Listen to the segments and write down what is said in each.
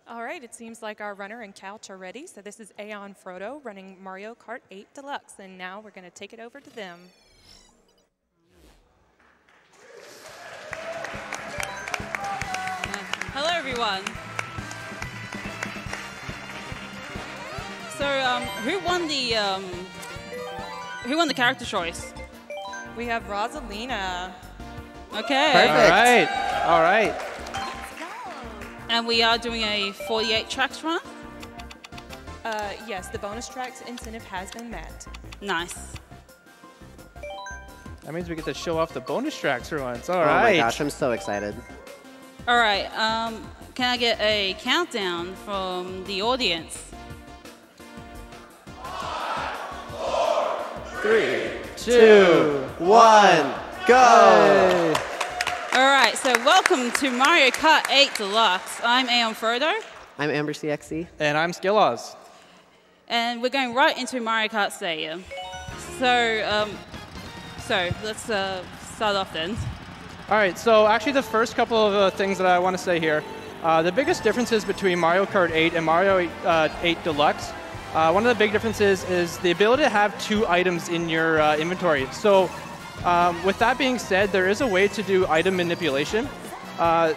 All right, it seems like our runner and couch are ready. So this is AeonFrodo running Mario Kart 8 Deluxe. And now we're going to take it over to them. Hello, everyone. So, who won the character choice? We have Rosalina. Okay. Perfect. All right. And we are doing a 48 tracks run. Yes, the bonus tracks incentive has been met. Nice. That means we get to show off the bonus tracks for once. All Oh right. my gosh, I'm so excited. All right. Can I get a countdown from the audience? 3, 2, 1, go! All right. So welcome to Mario Kart 8 Deluxe. I'm AeonFrodo. I'm Amber CXC. And I'm Skilloz. And we're going right into Mario Kart Stadium. So let's start off then. All right, so actually the first couple of things that I want to say here, the biggest differences between Mario Kart 8 and Mario 8 Deluxe, one of the big differences is the ability to have 2 items in your inventory. So with that being said, there is a way to do item manipulation.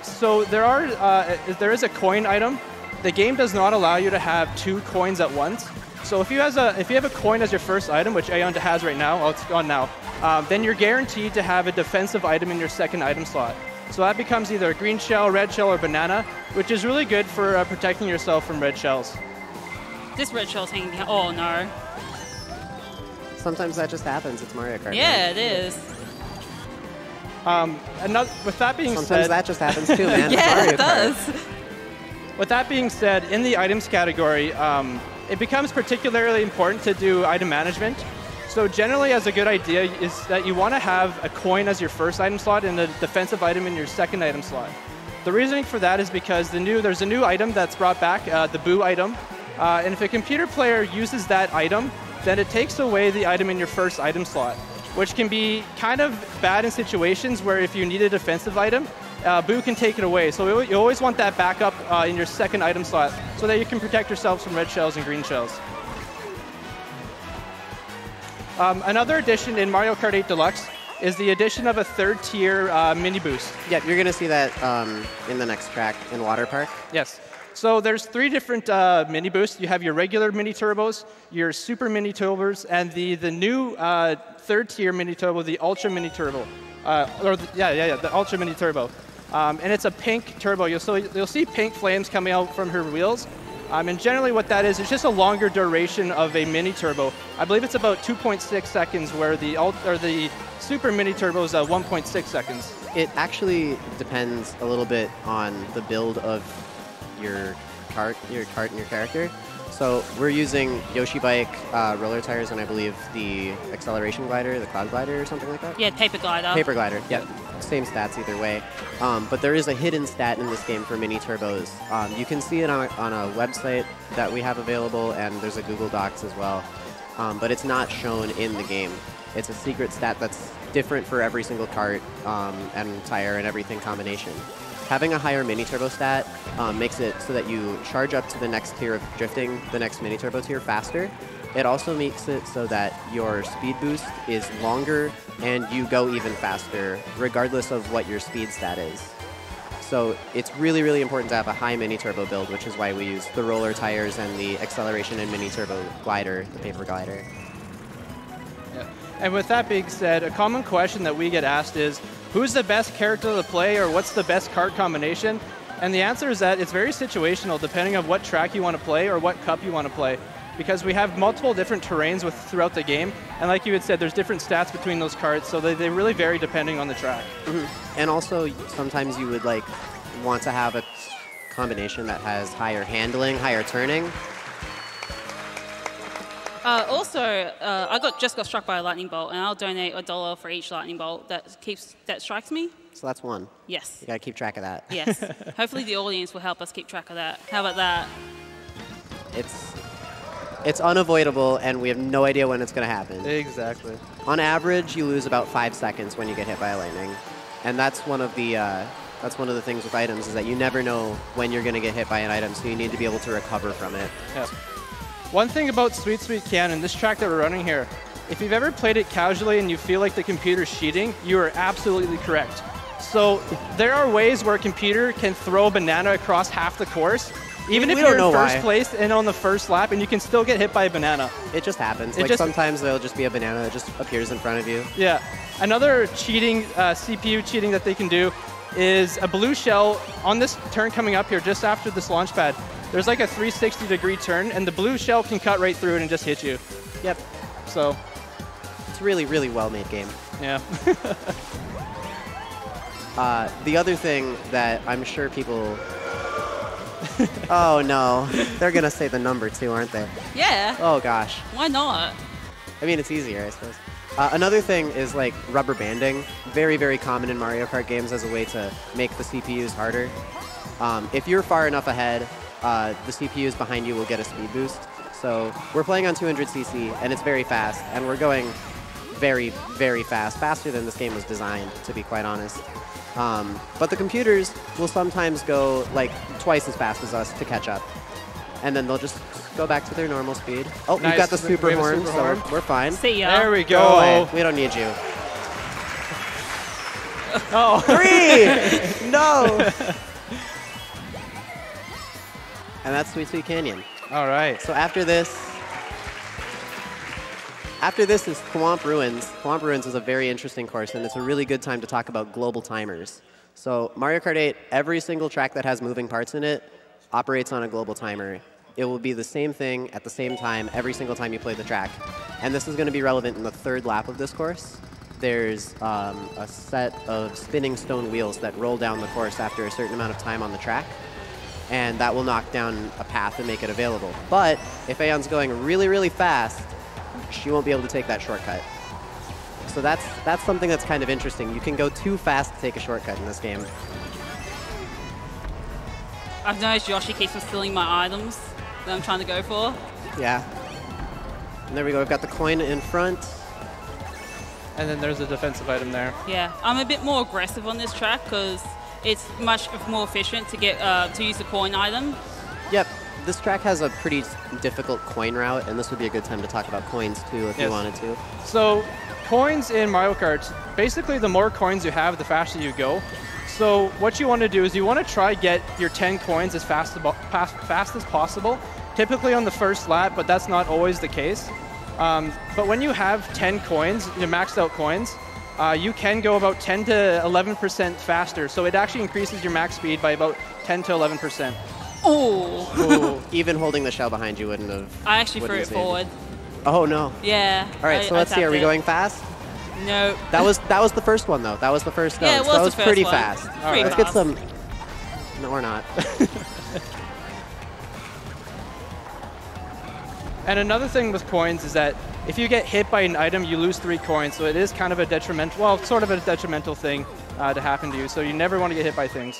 So there is a coin item. The game does not allow you to have 2 coins at once. So if you have a coin as your first item, which Aeon has right now, it's gone now, then you're guaranteed to have a defensive item in your second item slot. So that becomes either a green shell, red shell, or banana, which is really good for protecting yourself from red shells. This red shell's hanging behind. Oh no. Sometimes that just happens. It's Mario Kart. Yeah, man. it is. With that being Sometimes said, that just happens too, man. It's Yeah, Mario it Kart. does. with that being said, in the items category, it becomes particularly important to do item management. So generally, as a good idea, is that you want to have a coin as your first item slot and a defensive item in your second item slot. The reasoning for that is because there's a new item that's brought back, the Boo item. And if a computer player uses that item, then it takes away the item in your first item slot, which can be kind of bad in situations where if you need a defensive item, Boo can take it away. So you always want that backup in your second item slot so that you can protect yourselves from red shells and green shells. Another addition in Mario Kart 8 Deluxe is the addition of a third tier mini boost. Yep, you're going to see that in the next track in Water Park. Yes. So there's 3 different mini boosts. You have your regular mini turbos, your super mini turbos, and the new third tier mini turbo, the ultra mini turbo, the ultra mini turbo. And it's a pink turbo. You'll see pink flames coming out from her wheels. And generally what that is, it's just a longer duration of a mini turbo. I believe it's about 2.6 seconds, where the super mini turbo is 1.6 seconds. It actually depends a little bit on the build of your kart and your character. So we're using Yoshi Bike roller tires, and I believe the acceleration glider, the cloud glider or something like that? Yeah, paper glider. Paper glider, yeah. Same stats either way. But there is a hidden stat in this game for mini turbos. You can see it on a website that we have available, and there's a Google Docs as well. But it's not shown in the game. It's a secret stat that's different for every single kart and tire and everything combination. Having a higher mini turbo stat makes it so that you charge up to the next tier of drifting, the next mini turbo tier, faster. It also makes it so that your speed boost is longer and you go even faster, regardless of what your speed stat is. So it's really, really important to have a high mini turbo build, which is why we use the roller tires and the acceleration and mini turbo glider, the paper glider. Yeah. And with that being said, a common question that we get asked is, who's the best character to play, or what's the best kart combination? And the answer is that it's very situational, depending on what track you want to play or what cup you want to play. Because we have multiple different terrains throughout the game, and like you had said, there's different stats between those karts, so they really vary depending on the track. Mm-hmm. And also, sometimes you would want to have a combination that has higher handling, higher turning. I just got struck by a lightning bolt, and I'll donate $1 for each lightning bolt that strikes me. So that's 1. Yes. You got to keep track of that. Yes. Hopefully the audience will help us keep track of that. How about that? It's unavoidable, and we have no idea when it's going to happen. Exactly. On average, you lose about 5 seconds when you get hit by lightning. And that's one of the That's one of the things with items is that you never know when you're going to get hit by an item, so you need to be able to recover from it. Yeah. One thing about Sweet Sweet Cannon, this track that we're running here, if you've ever played it casually and you feel like the computer's cheating, you are absolutely correct. So there are ways where a computer can throw a banana across half the course, even if you're in first place and on the first lap, and you can still get hit by a banana. It just happens. Like sometimes there'll just be a banana that just appears in front of you. Yeah. Another cheating, CPU cheating that they can do is a blue shell on this turn coming up here just after this launch pad. There's like a 360-degree turn, and the blue shell can cut right through it and just hit you. Yep. So it's a really, really well-made game. Yeah. The other thing that I'm sure people... Oh, no. They're going to say the number, too, aren't they? Yeah. Oh, gosh. Why not? I mean, it's easier, I suppose. Another thing is like rubber banding. Very, very common in Mario Kart games as a way to make the CPUs harder. If you're far enough ahead, the CPUs behind you will get a speed boost. So we're playing on 200cc, and it's very fast, and we're going very, very fast, faster than this game was designed, to be quite honest. But the computers will sometimes go like twice as fast as us to catch up. And then they'll just go back to their normal speed. Oh, nice. We've got the super horn, so we're fine. See ya. There we go. We don't need you. Oh. 3! No! And that's Sweet Sweet Canyon. All right. So after this is Thwomp Ruins. Thwomp Ruins is a very interesting course, and it's a really good time to talk about global timers. So Mario Kart 8, every single track that has moving parts in it operates on a global timer. It will be the same thing at the same time every single time you play the track. And this is going to be relevant in the third lap of this course. There's a set of spinning stone wheels that roll down the course after a certain amount of time on the track. And that will knock down a path and make it available. But if Aeon's going really, really fast, she won't be able to take that shortcut. So that's something that's kind of interesting. You can go too fast to take a shortcut in this game. I've noticed Yoshi keeps on stealing my items that I'm trying to go for. Yeah. And there we go. We've got the coin in front. And then there's a defensive item there. Yeah. I'm a bit more aggressive on this track because it's much more efficient to get to use the coin item. Yep. This track has a pretty difficult coin route, and this would be a good time to talk about coins, too, if you wanted to. So coins in Mario Kart, basically the more coins you have, the faster you go. So what you want to do is you want to try get your 10 coins as fast as possible, typically on the first lap, but that's not always the case. But when you have 10 coins, your maxed out coins, you can go about 10 to 11% faster. So it actually increases your max speed by about 10 to 11%. Oh! Even holding the shell behind you wouldn't have... I actually threw it forward. Oh, no. Yeah. All right, so let's see. Are we going fast? No. That was the first one, though. That was the first stone. Yeah, it was so that was the first pretty one. fast. All right, let's get some... No, we're not. And another thing with coins is that if you get hit by an item, you lose 3 coins. So it is kind of a detrimental, well, sort of a detrimental thing to happen to you. So you never want to get hit by things.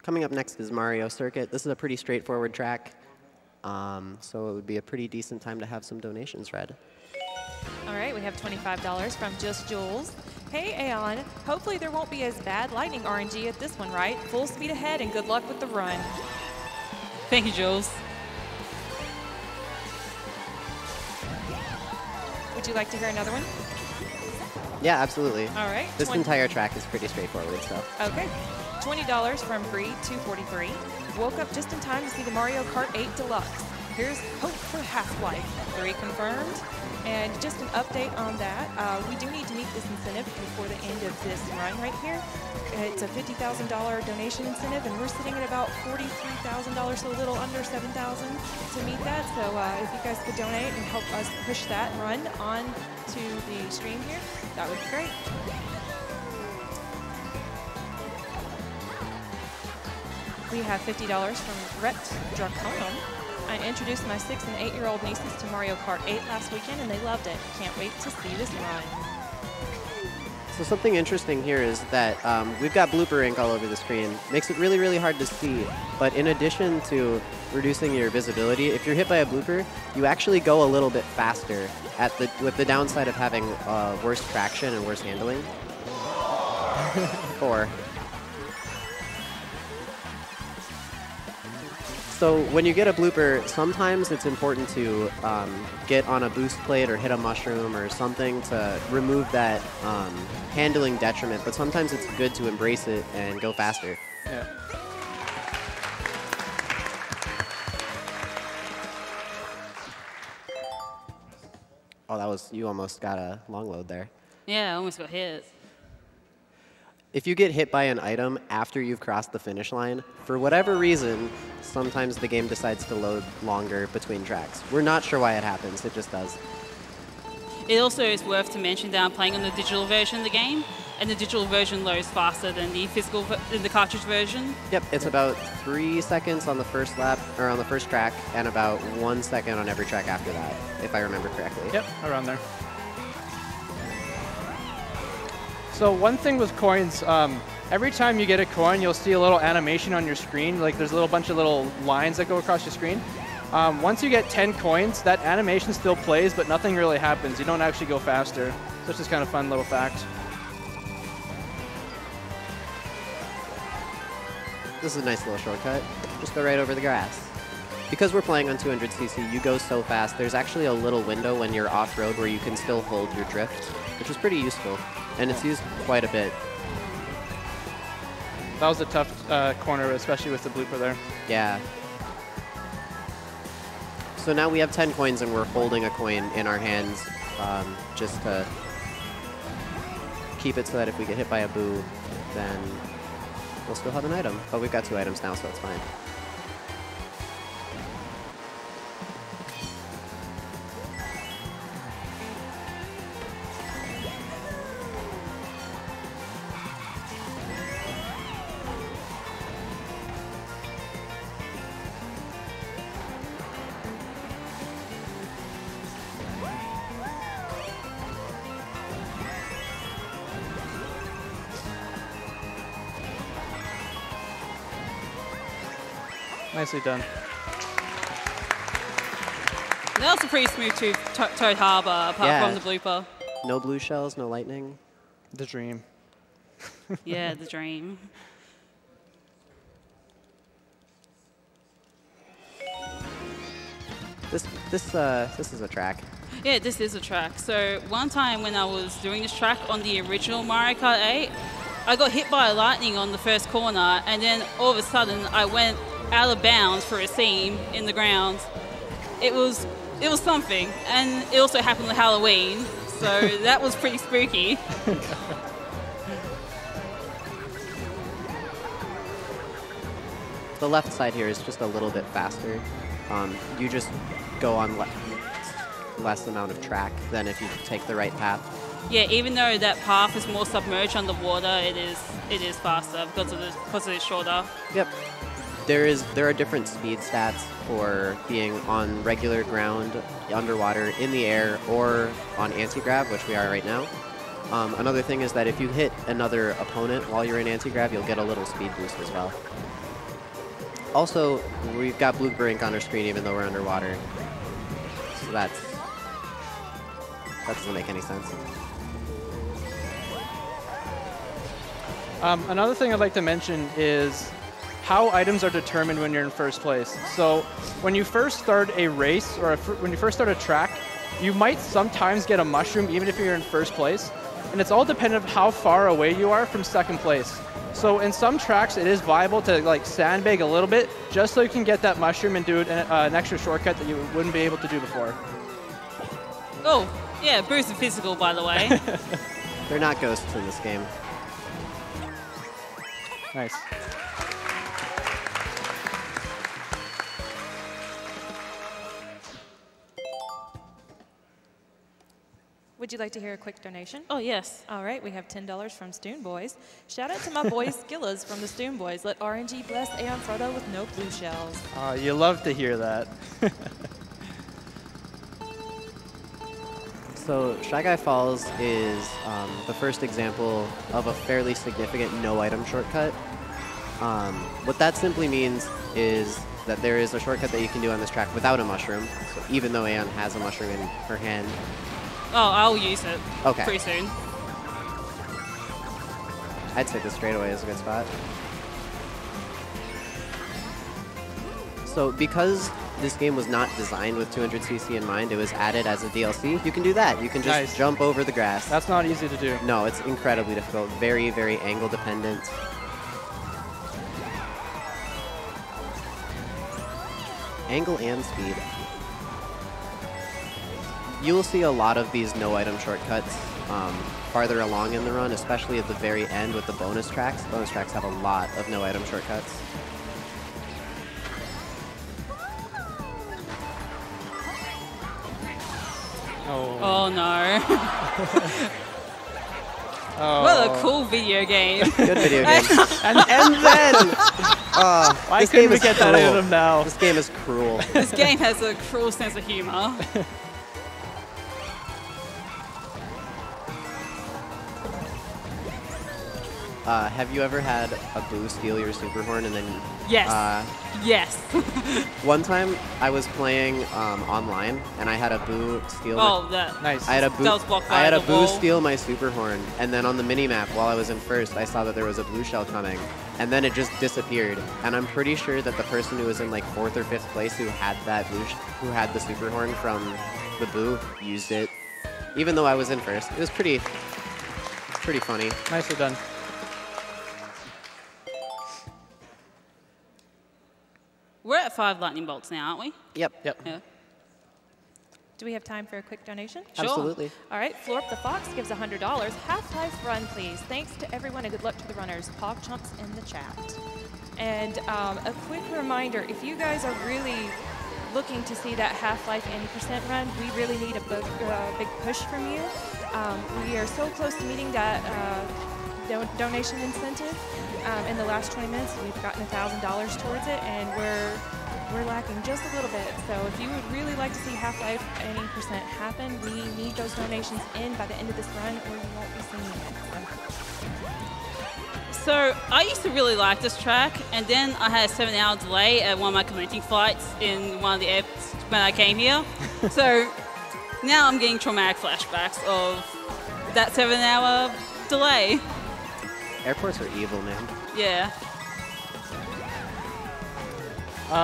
Coming up next is Mario Circuit. This is a pretty straightforward track, so it would be a pretty decent time to have some donations read. All right, we have $25 from Just Jules. Hey, Aeon, hopefully there won't be as bad lightning RNG at this one, right? Full speed ahead and good luck with the run. Thank you, Jules. Would you like to hear another one? Yeah, absolutely. All right. This entire track is pretty straightforward, so. Okay. $20 from Bree243. Woke up just in time to see the Mario Kart 8 Deluxe. Here's hope for Half-Life 3 confirmed. And just an update on that. We do need to meet this incentive before the end of this run right here. It's a $50,000 donation incentive, and we're sitting at about $43,000, so a little under $7,000 to meet that. So if you guys could donate and help us push that run on to the stream here, that would be great. We have $50 from Rhett Draconum. I introduced my 6- and 8-year-old nieces to Mario Kart 8 last weekend, and they loved it. Can't wait to see this run. So something interesting here is that we've got blooper ink all over the screen. Makes it really, really hard to see. But in addition to reducing your visibility. If you're hit by a blooper, you actually go a little bit faster with the downside of having worse traction and worse handling. 4. So when you get a blooper, sometimes it's important to get on a boost plate or hit a mushroom or something to remove that handling detriment, but sometimes it's good to embrace it and go faster. Yeah. Oh, you almost got a long load there. Yeah, I almost got hit. If you get hit by an item after you've crossed the finish line, for whatever reason, sometimes the game decides to load longer between tracks. We're not sure why it happens, it just does. It also is worth to mention that I'm playing on the digital version of the game, and the digital version loads faster than the the cartridge version. Yep, it's about 3 seconds on the first lap, or on the first track, and about 1 second on every track after that, if I remember correctly. Yep, around there. So one thing with coins, every time you get a coin, you'll see a little animation on your screen. Like there's a little bunch of little lines that go across your screen. Once you get 10 coins, that animation still plays, but nothing really happens. You don't actually go faster. So it's just kind of fun little fact. This is a nice little shortcut. Just go right over the grass. Because we're playing on 200cc, you go so fast, there's actually a little window when you're off-road where you can still hold your drift, which is pretty useful. And it's used quite a bit. That was a tough corner, especially with the blooper there. Yeah. So now we have 10 coins and we're holding a coin in our hands just to keep it so that if we get hit by a boo, then we'll still have an item. But we've got 2 items now, so it's fine. Nicely done. That was a pretty smooth Toad Harbor, apart from the blooper. No blue shells, no lightning. The dream. Yeah, the dream. This is a track. Yeah, this is a track. So one time when I was doing this track on the original Mario Kart 8, I got hit by lightning on the first corner, and then all of a sudden I went out of bounds for a seam in the ground. It was something, and it also happened on Halloween, so that was pretty spooky. The left side here is just a little bit faster. You just go on less amount of track than if you take the right path. Yeah, even though that path is more submerged underwater, it is faster because it is shorter. Yep. There are different speed stats for being on regular ground, underwater, in the air, or on anti-grav, which we are right now. Another thing is that if you hit another opponent while you're in anti-grav, you'll get a little speed boost as well. Also, we've got blooper ink on our screen even though we're underwater. So that doesn't make any sense. Another thing I'd like to mention is how items are determined when you're in first place. So when you first start a race or when you first start a track, you might sometimes get a mushroom even if you're in first place. And it's all dependent on how far away you are from second place. So in some tracks, it is viable to like sandbag a little bit just so you can get that mushroom and do an extra shortcut that you wouldn't be able to do before. Oh, yeah, boost of physical, by the way. They're not ghosts in this game. Nice. Would you like to hear a quick donation? Oh, yes. All right, we have $10 from Stoon Boys. Shout out to my boys Skillas from the Stoon Boys. Let RNG bless AeonFrodo with no blue shells. You love to hear that. So Shy Guy Falls is the first example of a fairly significant no-item shortcut. What that simply means is that there is a shortcut that you can do on this track without a mushroom. So even though Aeon has a mushroom in her hand. Oh, I'll use it Okay. pretty soon. I'd say the straightaway is a good spot. So because this game was not designed with 200cc in mind, it was added as a DLC, you can do that. You can just Nice. jump over the grass. That's not easy to do. No, it's incredibly difficult. Very, very angle dependent. Angle and speed. You will see a lot of these no-item shortcuts farther along in the run, especially at the very end with the bonus tracks. Bonus tracks have a lot of no-item shortcuts. Oh no. Oh. What a cool video game. Good video game. and then... Why this couldn't game we is get that cruel. out of him now? This game is cruel. This game has a cruel sense of humor. Have you ever had a boo steal your super horn and then... Yes. Yes. One time I was playing online and I had a boo steal... Oh, that. Nice. I had a boo, That was blocked by I had a the boo wall. steal my super horn, and then on the mini-map while I was in first, I saw that there was a blue shell coming, and then it just disappeared. And I'm pretty sure that the person who was in like 4th or 5th place who had that who had the super horn from the boo used it, even though I was in first. It was pretty funny. Nicely done. We're at 5 lightning bolts now, aren't we? Yep. Yeah. Do we have time for a quick donation? Sure. Absolutely. All right, Florp the Fox gives $100. Half-Life run, please. Thanks to everyone and good luck to the runners. Pog chumps in the chat. And a quick reminder, if you guys are really looking to see that Half-Life 80% run, we really need a big push from you. We are so close to meeting that donation incentive. In the last 20 minutes, we've gotten $1,000 towards it, and we're lacking just a little bit. So if you would really like to see Half-Life 80% happen, we need those donations in by the end of this run, or you won't be seeing it. So I used to really like this track, and then I had a 7-hour delay at one of my connecting flights in one of the airports when I came here. So now I'm getting traumatic flashbacks of that 7-hour delay. Airports are evil, man. Yeah.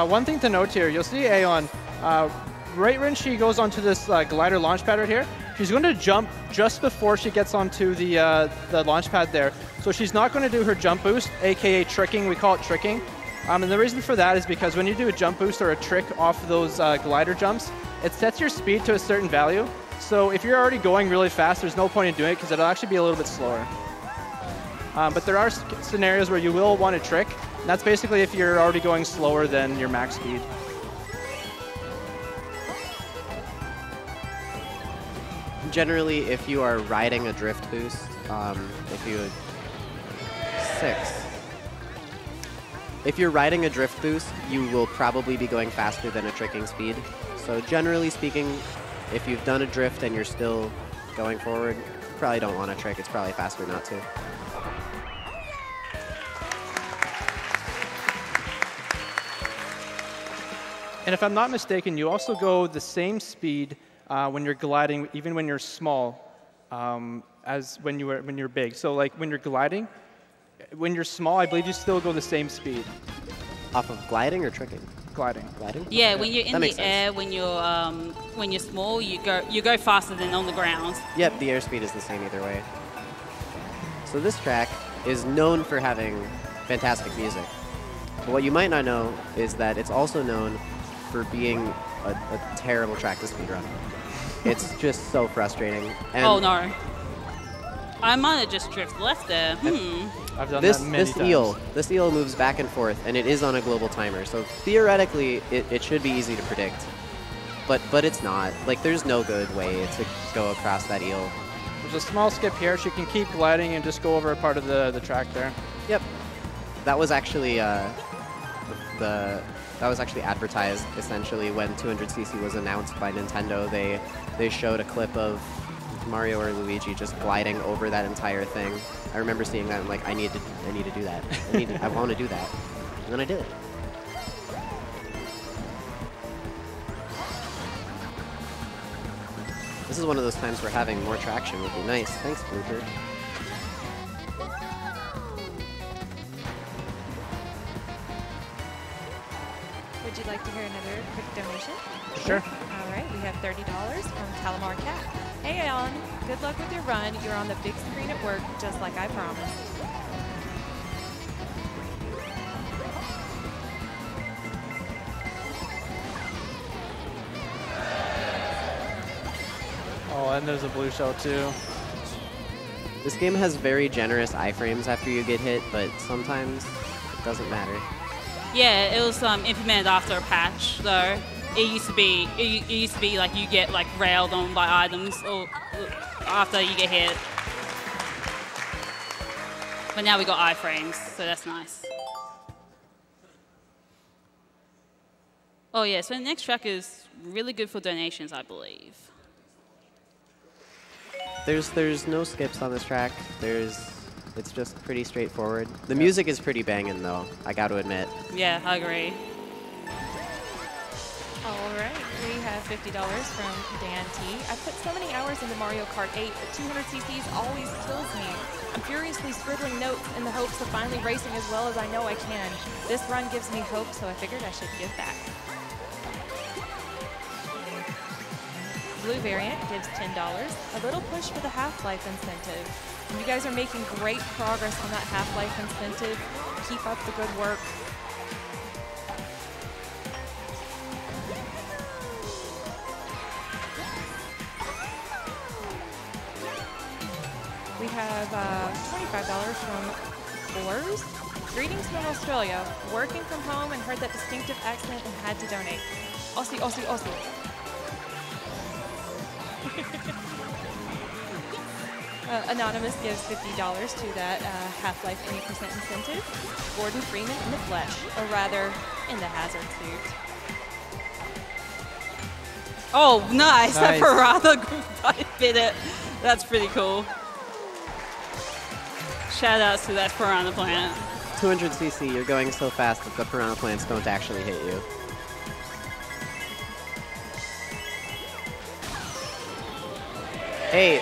One thing to note here, you'll see Aeon, right when she goes onto this glider launch pad right here, she's going to jump just before she gets onto the launch pad there. So she's not going to do her jump boost, aka tricking. We call it tricking. And the reason for that is because when you do a jump boost or a trick off of those glider jumps, it sets your speed to a certain value. So if you're already going really fast, there's no point in doing it because it'll actually be a little bit slower. But there are scenarios where you will want to trick. And that's basically if you're already going slower than your max speed. Generally, if you are riding a drift boost, if you're riding a drift boost, you will probably be going faster than a tricking speed. So generally speaking, if you've done a drift and you're still going forward, you probably don't want to trick. It's probably faster not to. And if I'm not mistaken, you also go the same speed when you're gliding, even when you're small, as when you're big. So like when you're gliding, when you're small, I believe you still go the same speed. Off of gliding or tricking? Gliding. Gliding? Yeah, Okay. when you're in That the makes sense. air, when you're small, you go faster than on the ground. Yep, the airspeed is the same either way. So this track is known for having fantastic music. But what you might not know is that it's also known for being a terrible track to speedrun. It's just so frustrating. And Oh no. I might have just drifted left there. I've done this that many times. this eel moves back and forth, and it is on a global timer. So theoretically, it should be easy to predict. But it's not. Like, there's no good way to go across that eel. There's a small skip here. She can keep gliding and just go over a part of the track there. Yep. That was actually that was actually advertised essentially when 200cc was announced by Nintendo. They showed a clip of Mario or Luigi just gliding over that entire thing. I remember seeing that and like, I need to do that. I want to do that. And then I did it. This is one of those times where having more traction would be nice. Thanks, Blooper. Would you like to hear another quick donation? Sure. All right, we have $30 from Calamar Cat. Hey, Aeon, good luck with your run. You're on the big screen at work, just like I promised. Oh, and there's a blue shell too. This game has very generous iframes after you get hit, but sometimes it doesn't matter. Yeah, it was implemented after a patch, though. It used to be like you get like railed on by items or after you get hit. But now we got iframes, so that's nice. Oh yeah, so the next track is really good for donations, I believe. There's no skips on this track. It's just pretty straightforward. The music is pretty banging though, I got to admit. Yeah, I agree. All right, we have $50 from Dan T. I put so many hours into Mario Kart 8, but 200 cc's always kills me. I'm furiously scribbling notes in the hopes of finally racing as well as I know I can. This run gives me hope, so I figured I should give back. Blue variant gives $10. A little push for the Half-Life incentive. And you guys are making great progress on that Half-Life incentive. Keep up the good work. We have $25 from Boars. Greetings from Australia. Working from home and heard that distinctive accent and had to donate. Aussie, Aussie, Aussie. Anonymous gives $50 to that Half-Life 20% incentive. Gordon Freeman in the flesh, or rather, in the hazard suit. Oh, nice! That Nice. Piranha group fit it. That's pretty cool. Shout outs to that Piranha plant. 200cc, you're going so fast that the piranha plants don't actually hit you. Hey,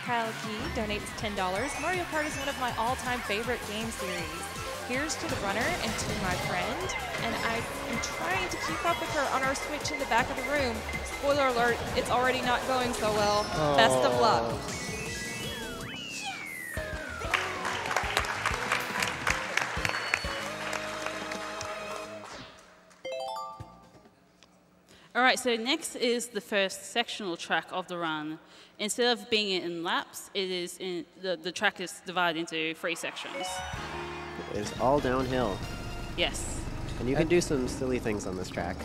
Kyle Key donates $10. Mario Kart is one of my all-time favorite game series. Here's to the runner and to my friend. And I am trying to keep up with her on our Switch in the back of the room. Spoiler alert, it's already not going so well. Best of luck. All right, so next is the first sectional track of the run. Instead of being in laps, it is in the track is divided into 3 sections. it's all downhill. Yes. And you can do some silly things on this track.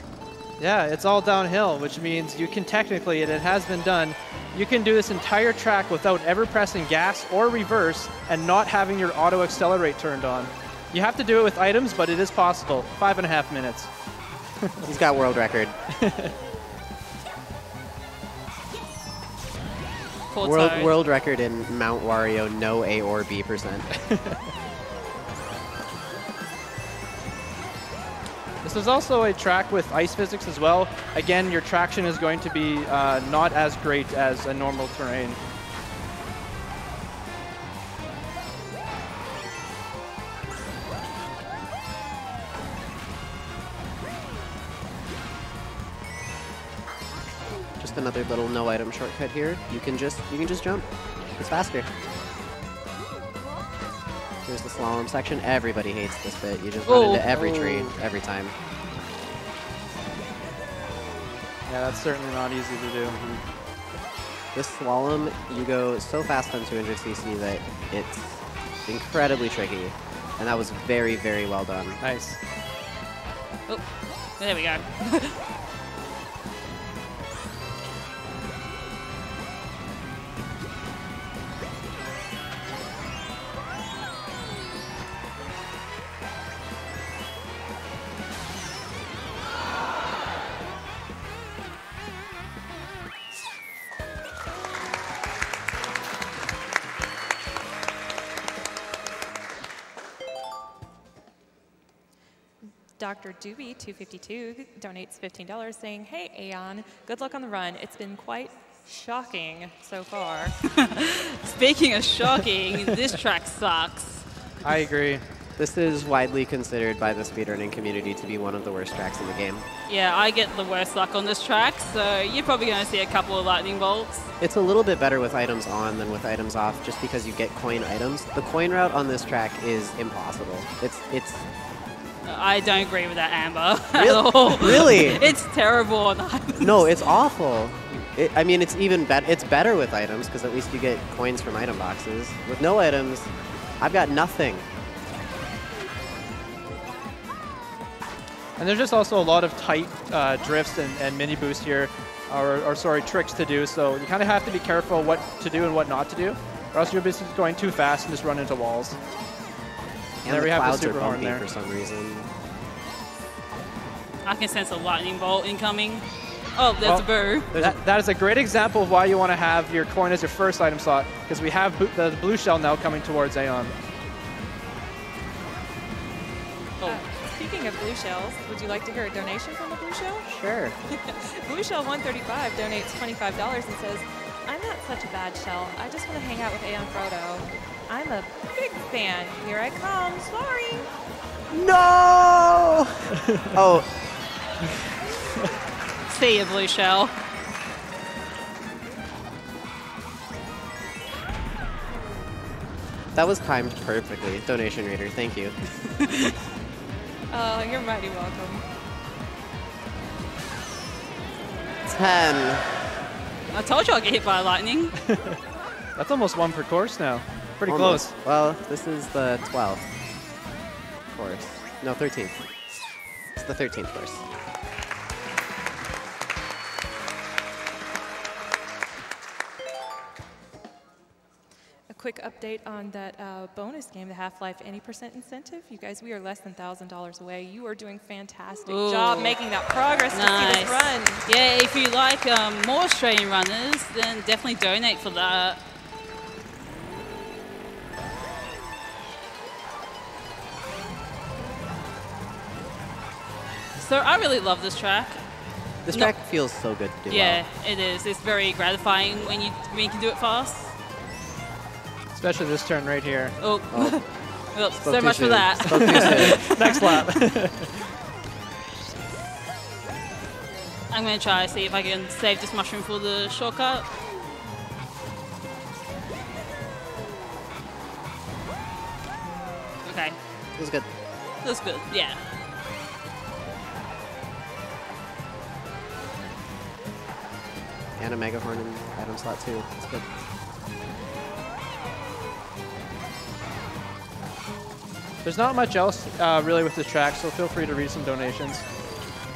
Yeah, it's all downhill, which means you can technically, and it has been done, you can do this entire track without ever pressing gas or reverse and not having your auto accelerate turned on. You have to do it with items, but it is possible. 5.5 minutes. He's got world record. World record in Mount Wario, no A or B percent. This is also a track with ice physics as well. Again, your traction is going to be not as great as a normal terrain. Just another little no item shortcut here. You can just jump. It's faster. Here's the slalom section. Everybody hates this bit. You just run into every tree every time. Yeah, that's certainly not easy to do. This slalom, you go so fast on 200cc that it's incredibly tricky. And that was very, very well done. Nice. Oh, there we go. Dr. Doobie252 donates $15 saying, hey, Aeon, good luck on the run. It's been quite shocking so far. Speaking of shocking, this track sucks. I agree. This is widely considered by the speedrunning community to be one of the worst tracks in the game. Yeah, I get the worst luck on this track, so you're probably going to see a couple of lightning bolts. It's a little bit better with items on than with items off, just because you get coin items. The coin route on this track is impossible. It's I don't agree with that, Amber, Really? at all. Really? It's terrible on items. No, it's awful. I mean, it's even better. It's better with items because at least you get coins from item boxes. With no items, I've got nothing. And there's just also a lot of tight drifts and mini boost here, or sorry, tricks to do. So you kind of have to be careful what to do and what not to do, or else you're basically going too fast and just run into walls. And there the we have the clouds are super horn bumpy there. for some reason. I can sense a lightning bolt incoming. Oh, there's a boo. That is a great example of why you want to have your coin as your first item slot, because we have the blue shell now coming towards Aeon. Speaking of blue shells, would you like to hear a donation from a blue shell? Sure. Blue Shell 135 donates $25 and says, I'm not such a bad shell. I just want to hang out with AeonFrodo. I'm a big fan. Here I come. Sorry. No! Oh. See ya, blue shell. That was timed perfectly. Donation reader, thank you. Oh, you're mighty welcome. 10. I told you I'd get hit by lightning. That's almost one per course now. Pretty Almost. close. Well, this is the 12th course. No, 13th. It's the 13th course. A quick update on that bonus game, the Half-Life 80% incentive. You guys, we are less than $1,000 away. You are doing fantastic job making that progress to see this run. Yeah, if you like more Australian runners, then definitely donate for that. So I really love this track. This track feels so good to do Yeah, well. it is. It's very gratifying when you can do it fast. Especially this turn right here. Oh, well, Spoke so too much for soon. that. Spoke too soon. Next lap. I'm going to try to see if I can save this mushroom for the shortcut. Okay, It was good. that's good, yeah. And a Mega Horn in item slot too. It's good. There's not much else really with this track, so feel free to read some donations.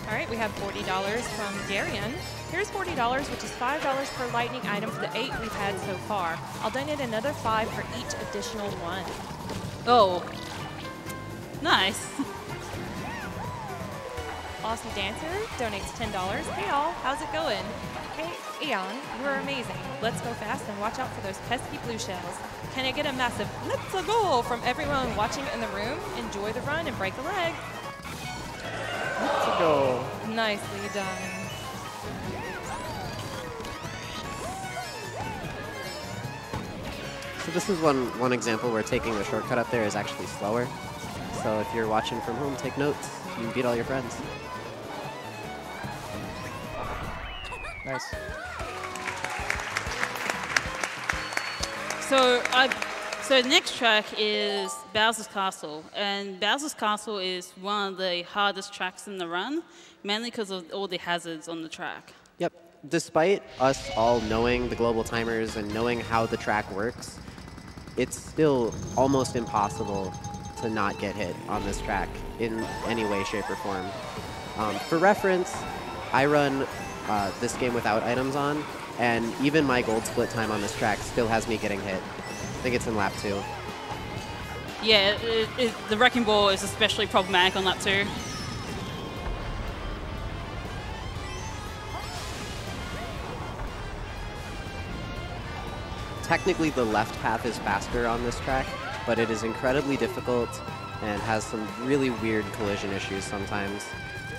All right, we have $40 from Darian. Here's $40, which is $5 per lightning item for the 8 we've had so far. I'll donate another $5 for each additional one. Oh, nice. Aussie Dancer donates $10. Hey all, how's it going? Hey Aeon, you are amazing. Let's go fast and watch out for those pesky blue shells. Can I get a massive let's go from everyone watching in the room? Enjoy the run and break a leg. Let's go. Nicely done. So this is one example where taking the shortcut up there is actually slower. So if you're watching from home, take notes. You can beat all your friends. Nice. So the next track is Bowser's Castle, and Bowser's Castle is one of the hardest tracks in the run, mainly because of all the hazards on the track. Yep. Despite us all knowing the global timers and knowing how the track works, it's still almost impossible to not get hit on this track in any way, shape, or form. For reference, I run this game without items on, and even my gold split time on this track still has me getting hit. I think it's in lap 2. Yeah, the Wrecking Ball is especially problematic on lap 2. Technically, the left path is faster on this track, but it is incredibly difficult and has some really weird collision issues sometimes.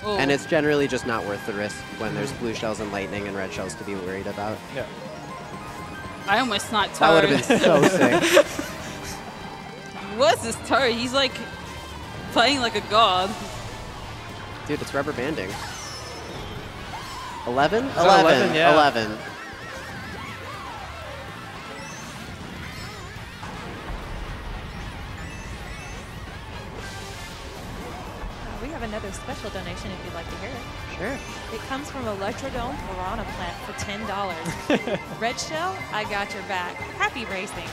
Oh. And it's generally just not worth the risk when there's blue shells and lightning and red shells to be worried about. Yeah. I almost sniped That would Toad. have been so sick. What's this Toad? He's like playing like a god. Dude, it's rubber banding. 11? 11. 11, yeah. 11. We have another special donation if you'd like to hear it. Sure. It comes from Electrodome Piranha Plant for $10. Red Shell, I got your back. Happy racing.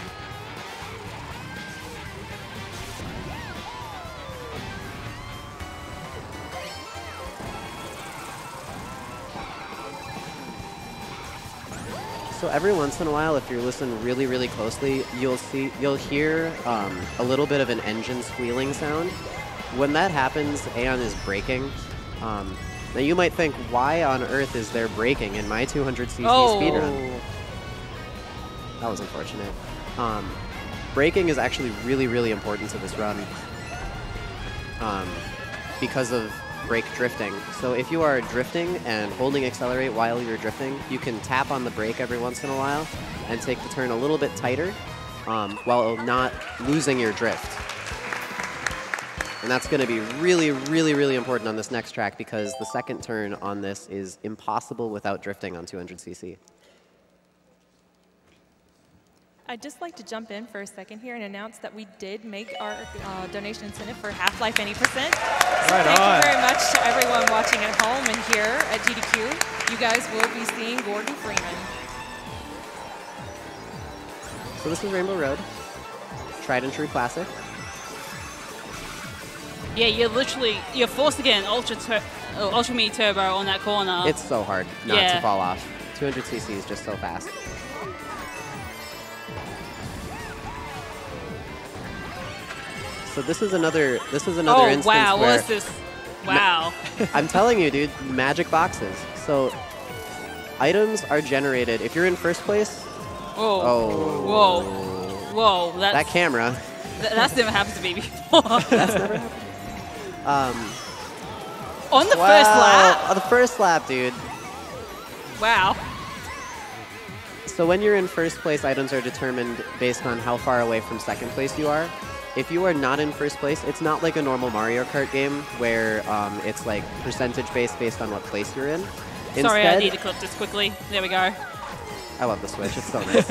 So every once in a while, if you listen really, really closely, you'll hear a little bit of an engine squealing sound. When that happens, Aeon is braking. Now you might think, why on earth is there braking in my 200cc speedrun? That was unfortunate. Braking is actually really, really important to this run because of brake drifting. So if you are drifting and holding accelerate while you're drifting, you can tap on the brake every once in a while and take the turn a little bit tighter while not losing your drift. And that's going to be really, really, really important on this next track because the second turn on this is impossible without drifting on 200cc. I'd just like to jump in for a second here and announce that we did make our donation incentive for Half-Life Any %. So thank you very much to everyone watching at home and here at GDQ. You guys will be seeing Gordon Freeman. So this is Rainbow Road, tried and true classic. Yeah, you're forced to get an ultra mini turbo on that corner. It's so hard not to fall off. 200cc is just so fast. So this is another instance wow, where what's this? Wow. I'm telling you, dude, magic boxes. So items are generated if you're in first place. Whoa. Whoa. That camera. That's never happened to me before. That's never happened. On the first lap? On the first lap, dude. Wow. So when you're in first place, items are determined based on how far away from second place you are. If you are not in first place, it's not like a normal Mario Kart game where it's like percentage based on what place you're in. Sorry, Instead, I need to clip this quickly. There we go. I love the Switch. It's so nice.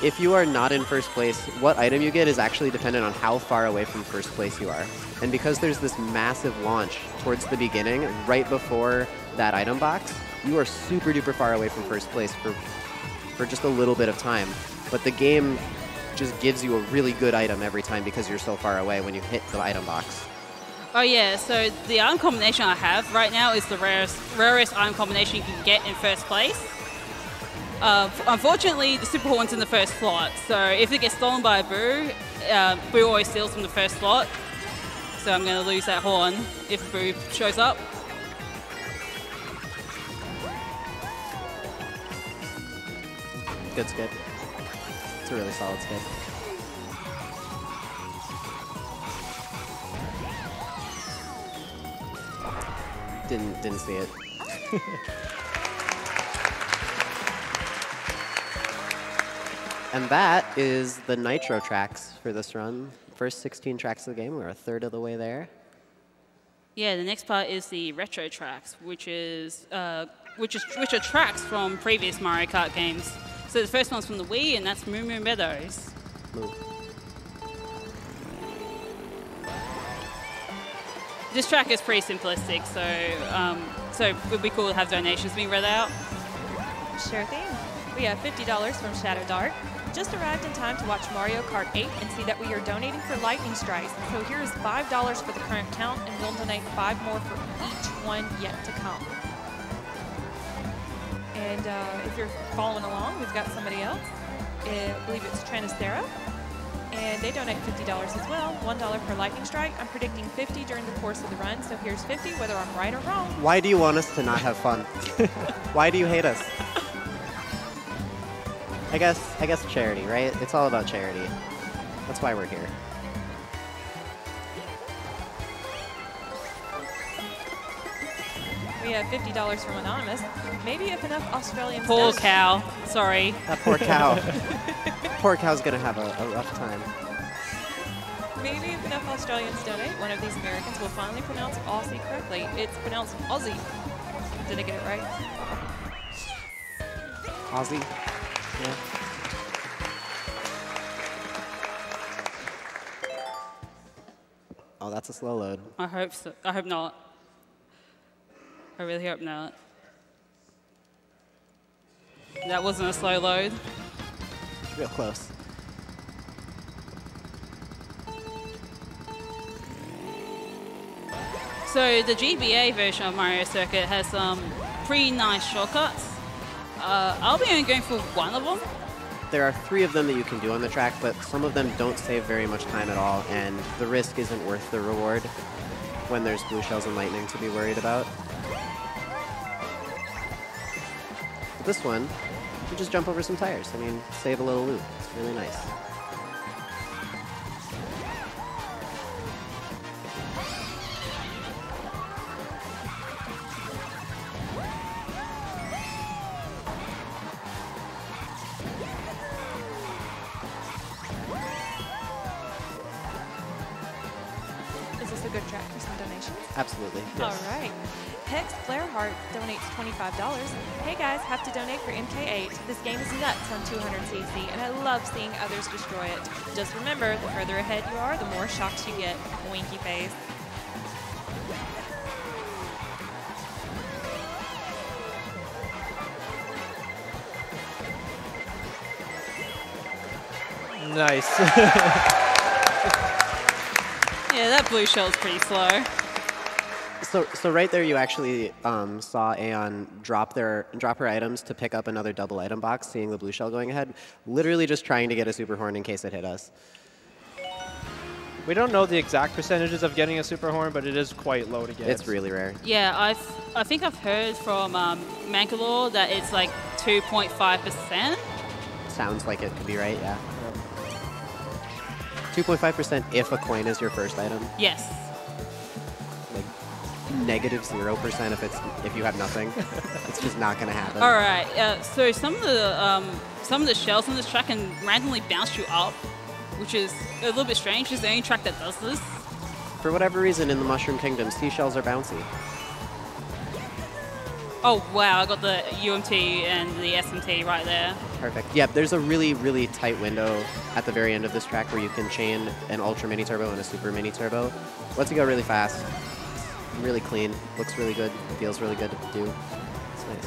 If you are not in first place, what item you get is actually dependent on how far away from first place you are. And because there's this massive launch towards the beginning, right before that item box, you are super duper far away from first place for just a little bit of time. But the game just gives you a really good item every time because you're so far away when you hit the item box. Oh yeah, so the item combination I have right now is the rarest item combination you can get in first place. Unfortunately, the super horn's in the first slot, so if it gets stolen by a Boo, Boo always steals from the first slot. So I'm going to lose that horn if Boo shows up. Good skip. It's a really solid skip. Didn't see it. And that is the Nitro tracks for this run. First 16 tracks of the game. We're a third of the way there. Yeah, the next part is the retro tracks, which are tracks from previous Mario Kart games. So the first one's from the Wii, and that's Moo Moo Meadows. Moo. This track is pretty simplistic, so it would be cool to have donations being read out. Sure thing. We have $50 from Shadow Dark. Just arrived in time to watch Mario Kart 8 and see that we are donating for lightning strikes. So here's $5 for the current count, and we'll donate 5 more for each one yet to come. And if you're following along, we've got somebody else. I believe it's Tranistera. And they donate $50 as well, $1 per lightning strike. I'm predicting 50 during the course of the run, so here's 50, whether I'm right or wrong. Why do you want us to not have fun? Why do you hate us? I guess charity, right? It's all about charity. That's why we're here. We have $50 from Anonymous. Maybe if enough Australians. Poor cow. Sorry. That poor cow. Poor cow's gonna have a rough time. Maybe if enough Australians donate, one of these Americans will finally pronounce Aussie correctly. It's pronounced Aussie. Did I get it right? Aussie? Yeah. Oh, that's a slow load. I hope so. I hope not. I really hope not. That wasn't a slow load. Real close. So the GBA version of Mario Circuit has some pretty nice shortcuts. I'll be only going for one of them. There are 3 of them that you can do on the track, but some of them don't save very much time at all, and the risk isn't worth the reward when there's blue shells and lightning to be worried about. But this one, you just jump over some tires. I mean, save a little loot. It's really nice. Is this a good track for some donations? Absolutely. All right. Hex Flareheart donates $25. Hey guys, have to donate for MK8. This game is nuts on 200cc, and I love seeing others destroy it. Just remember, the further ahead you are, the more shocks you get. Winky face. Nice. Yeah, that blue shell's pretty slow. So right there, you actually saw Aeon drop her items to pick up another double item box, seeing the blue shell going ahead. Literally just trying to get a super horn in case it hit us. We don't know the exact percentages of getting a super horn, but it is quite low to get. It's really rare. Yeah, I think I've heard from Mangalore that it's like 2.5%. Sounds like it could be right, yeah. 2.5% if a coin is your first item. Yes. Like -0% if you have nothing. It's just not going to happen. All right. So some of the shells on this track can randomly bounce you up, which is a little bit strange. It's the only track that does this. For whatever reason, in the Mushroom Kingdom, seashells are bouncy. Oh wow! I got the UMT and the SMT right there. Perfect. Yep, there's a really, really tight window at the very end of this track where you can chain an Ultra Mini Turbo and a Super Mini Turbo. Lets you go really fast. Really clean. Looks really good. Feels really good to do. It's nice.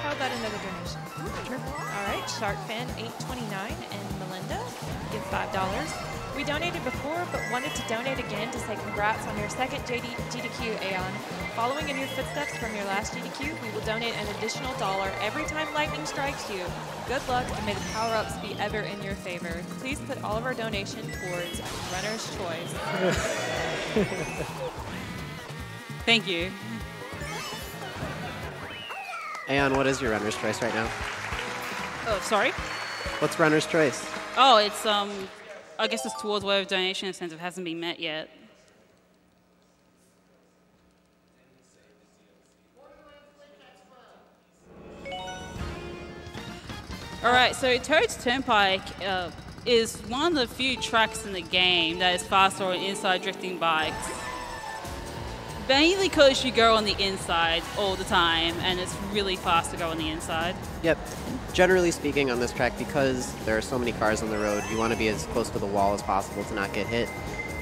How about another donation? Sure. All right, SharkFan829 and Melinda give $5. We donated before, but wanted to donate again to say congrats on your second GDQ, Aeon. Following in your footsteps from your last GDQ, we will donate an additional $1 every time lightning strikes you. Good luck, and may the power-ups be ever in your favor. Please put all of our donation towards Runner's Choice. Thank you. Aeon, what is your runner's choice right now? Oh, sorry. What's runner's choice? Oh, it's I guess it's towards whatever donation incentive hasn't been met yet. All right, so Toad's Turnpike is one of the few tracks in the game that is faster on inside drifting bikes. Mainly because you go on the inside all the time, and it's really fast to go on the inside. Yep. Generally speaking, on this track, because there are so many cars on the road, you want to be as close to the wall as possible to not get hit.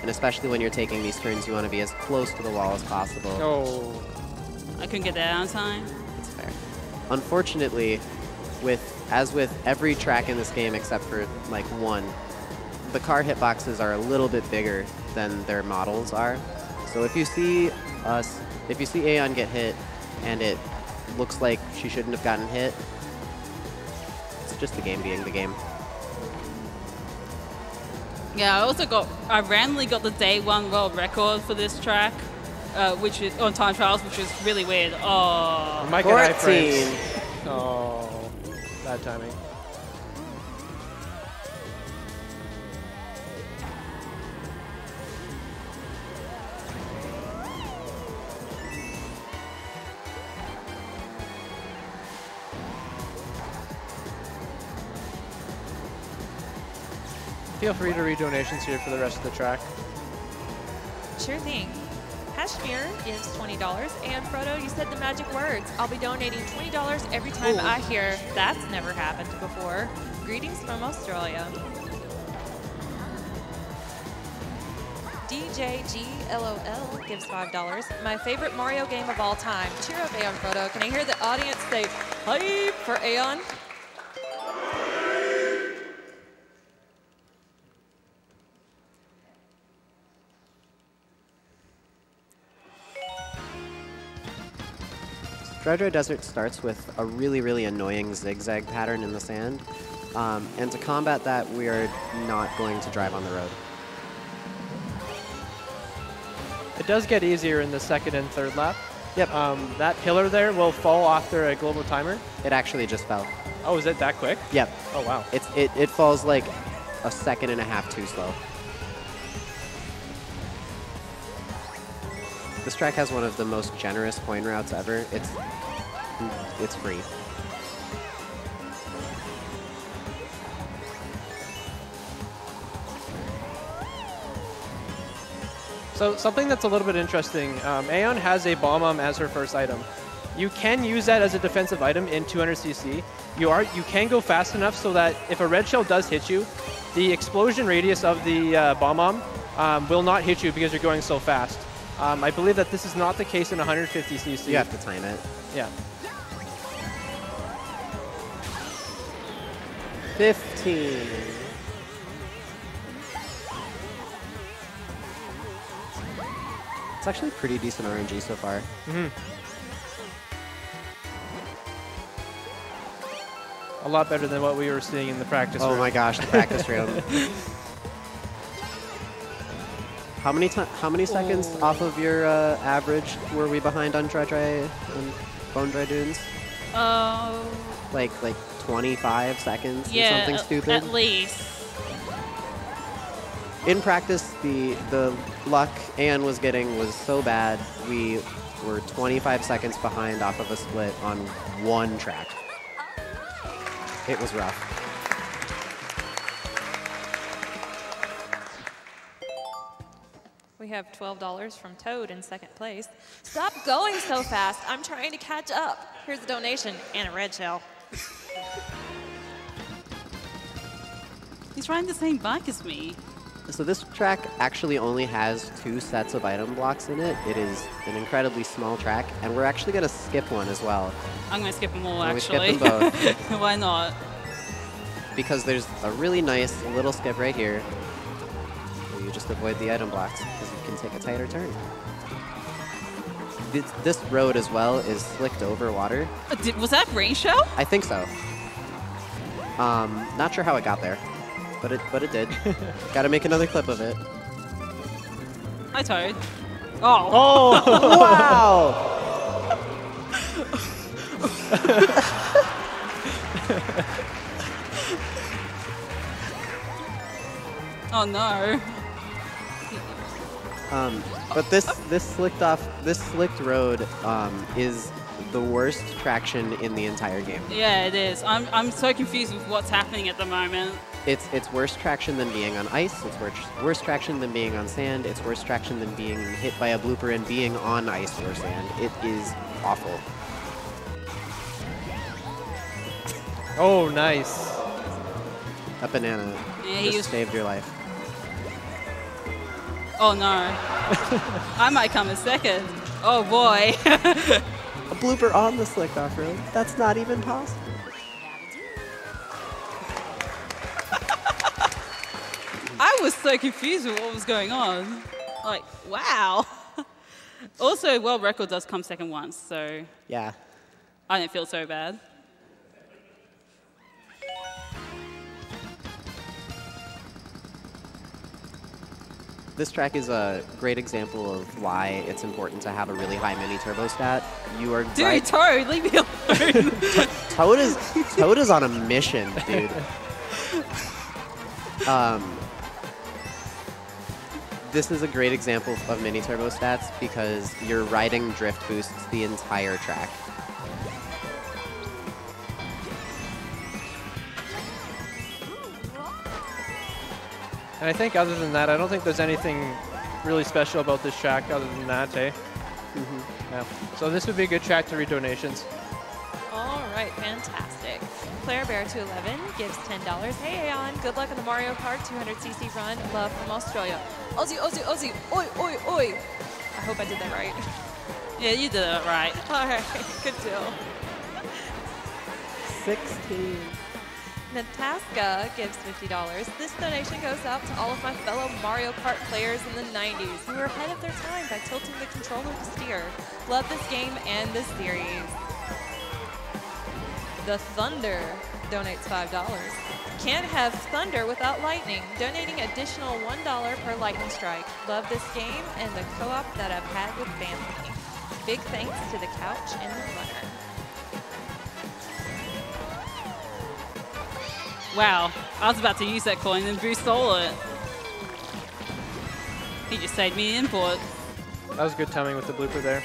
And especially when you're taking these turns, you want to be as close to the wall as possible. Oh. I couldn't get that out in time. That's fair. Unfortunately, as with every track in this game except for like one, the car hitboxes are a little bit bigger than their models are. So if you see Aeon get hit and it looks like she shouldn't have gotten hit, it's just the game being the game. Yeah, I randomly got the day 1 world record for this track, which is on time trials, which is really weird. Oh, You might get 14. Oh, bad timing. Feel free to read donations here for the rest of the track. Sure thing. Hashmir gives $20. And Frodo, you said the magic words. I'll be donating $20 every time I hear that's never happened before. Greetings from Australia. DJGLOL gives $5. My favorite Mario game of all time. Cheer up, AeonFrodo. Can I hear the audience say hype for Aeon? Dry Desert starts with a really, really annoying zigzag pattern in the sand. And to combat that, we are not going to drive on the road. It does get easier in the second and third lap. Yep. That pillar there will fall after a global timer. It actually just fell. Oh, is it that quick? Yep. Oh, wow. It falls like a second and a half too slow. This track has one of the most generous coin routes ever. It's free. So something that's a little bit interesting, Aeon has a bomb as her first item. You can use that as a defensive item in 200cc. You can go fast enough so that if a red shell does hit you, the explosion radius of the bomb will not hit you because you're going so fast. I believe that this is not the case in 150cc. You have to time it. Yeah. 15. It's actually pretty decent RNG so far. Mm-hmm. A lot better than what we were seeing in the practice room. Oh my gosh, the practice room. How many seconds off of your average were we behind on Bone Dry Dunes? Like 25 seconds or something stupid? At least. In practice, the luck Aeon was getting was so bad, we were 25 seconds behind off of a split on one track. It was rough. We have $12 from Toad in second place. Stop going so fast. I'm trying to catch up. Here's a donation and a red shell. He's riding the same bike as me. So this track actually only has 2 sets of item blocks in it. It is an incredibly small track, and we're actually going to skip one as well. I'm going to skip them all, We actually. skip them both. Why not? Because there's a really nice little skip right here where you just avoid the item blocks because you can take a tighter turn. This road as well is slicked over water. Was that rain show? I think so. Not sure how it got there, but it did. Got to make another clip of it. Hi, Toad. Oh. Oh! Wow! Oh no. But this slicked road is the worst traction in the entire game. Yeah, it is. I'm so confused with what's happening at the moment. It's worse traction than being on ice. It's worse traction than being on sand. It's worse traction than being hit by a blooper and being on ice or sand. It is awful. Oh, nice. A banana just saved your life. Oh no. I might come in second. Oh boy. A blooper on the slicked off-road? That's not even possible. I was so confused with what was going on. Like, wow. Also, world record does come second once, so Yeah. I don't feel so bad. This track is a great example of why it's important to have a really high mini turbo stat. You are Dude, Toad, leave me alone. Toad is on a mission, dude. This is a great example of mini turbo stats because you're riding drift boosts the entire track. And I think other than that, I don't think there's anything really special about this track other than that, eh? Yeah. So this would be a good track to read donations. All right, fantastic. Claire Bear 211 gives $10. Hey, Aeon, good luck on the Mario Kart 200cc run. Love from Australia. Aussie, Aussie, Aussie. Oi, oi, oi. I hope I did that right. Yeah, you did it right. All right, good deal. 16. Natasca gives $50. This donation goes out to all of my fellow Mario Kart players in the 90s who were ahead of their time by tilting the controller to steer. Love this game and this series. The Thunder donates $5. Can't have thunder without lightning. Donating additional $1 per lightning strike. Love this game and the co-op that I've had with family. Big thanks to the couch and the runner. Wow, I was about to use that coin and Boo stole it. He just saved me import. That was good timing with the blooper there.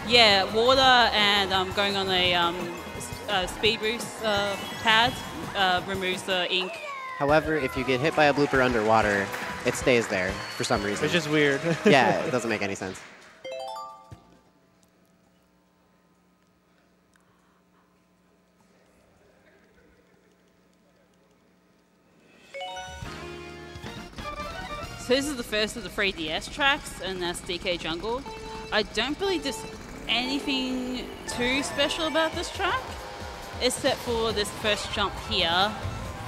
Yeah, water and going on a speed boost pad removes the ink. However, if you get hit by a blooper underwater, it stays there for some reason. Which is weird. Yeah, it doesn't make any sense. So this is the first of the 3DS tracks, and that's DK Jungle. I don't believe there's anything too special about this track, except for this first jump here,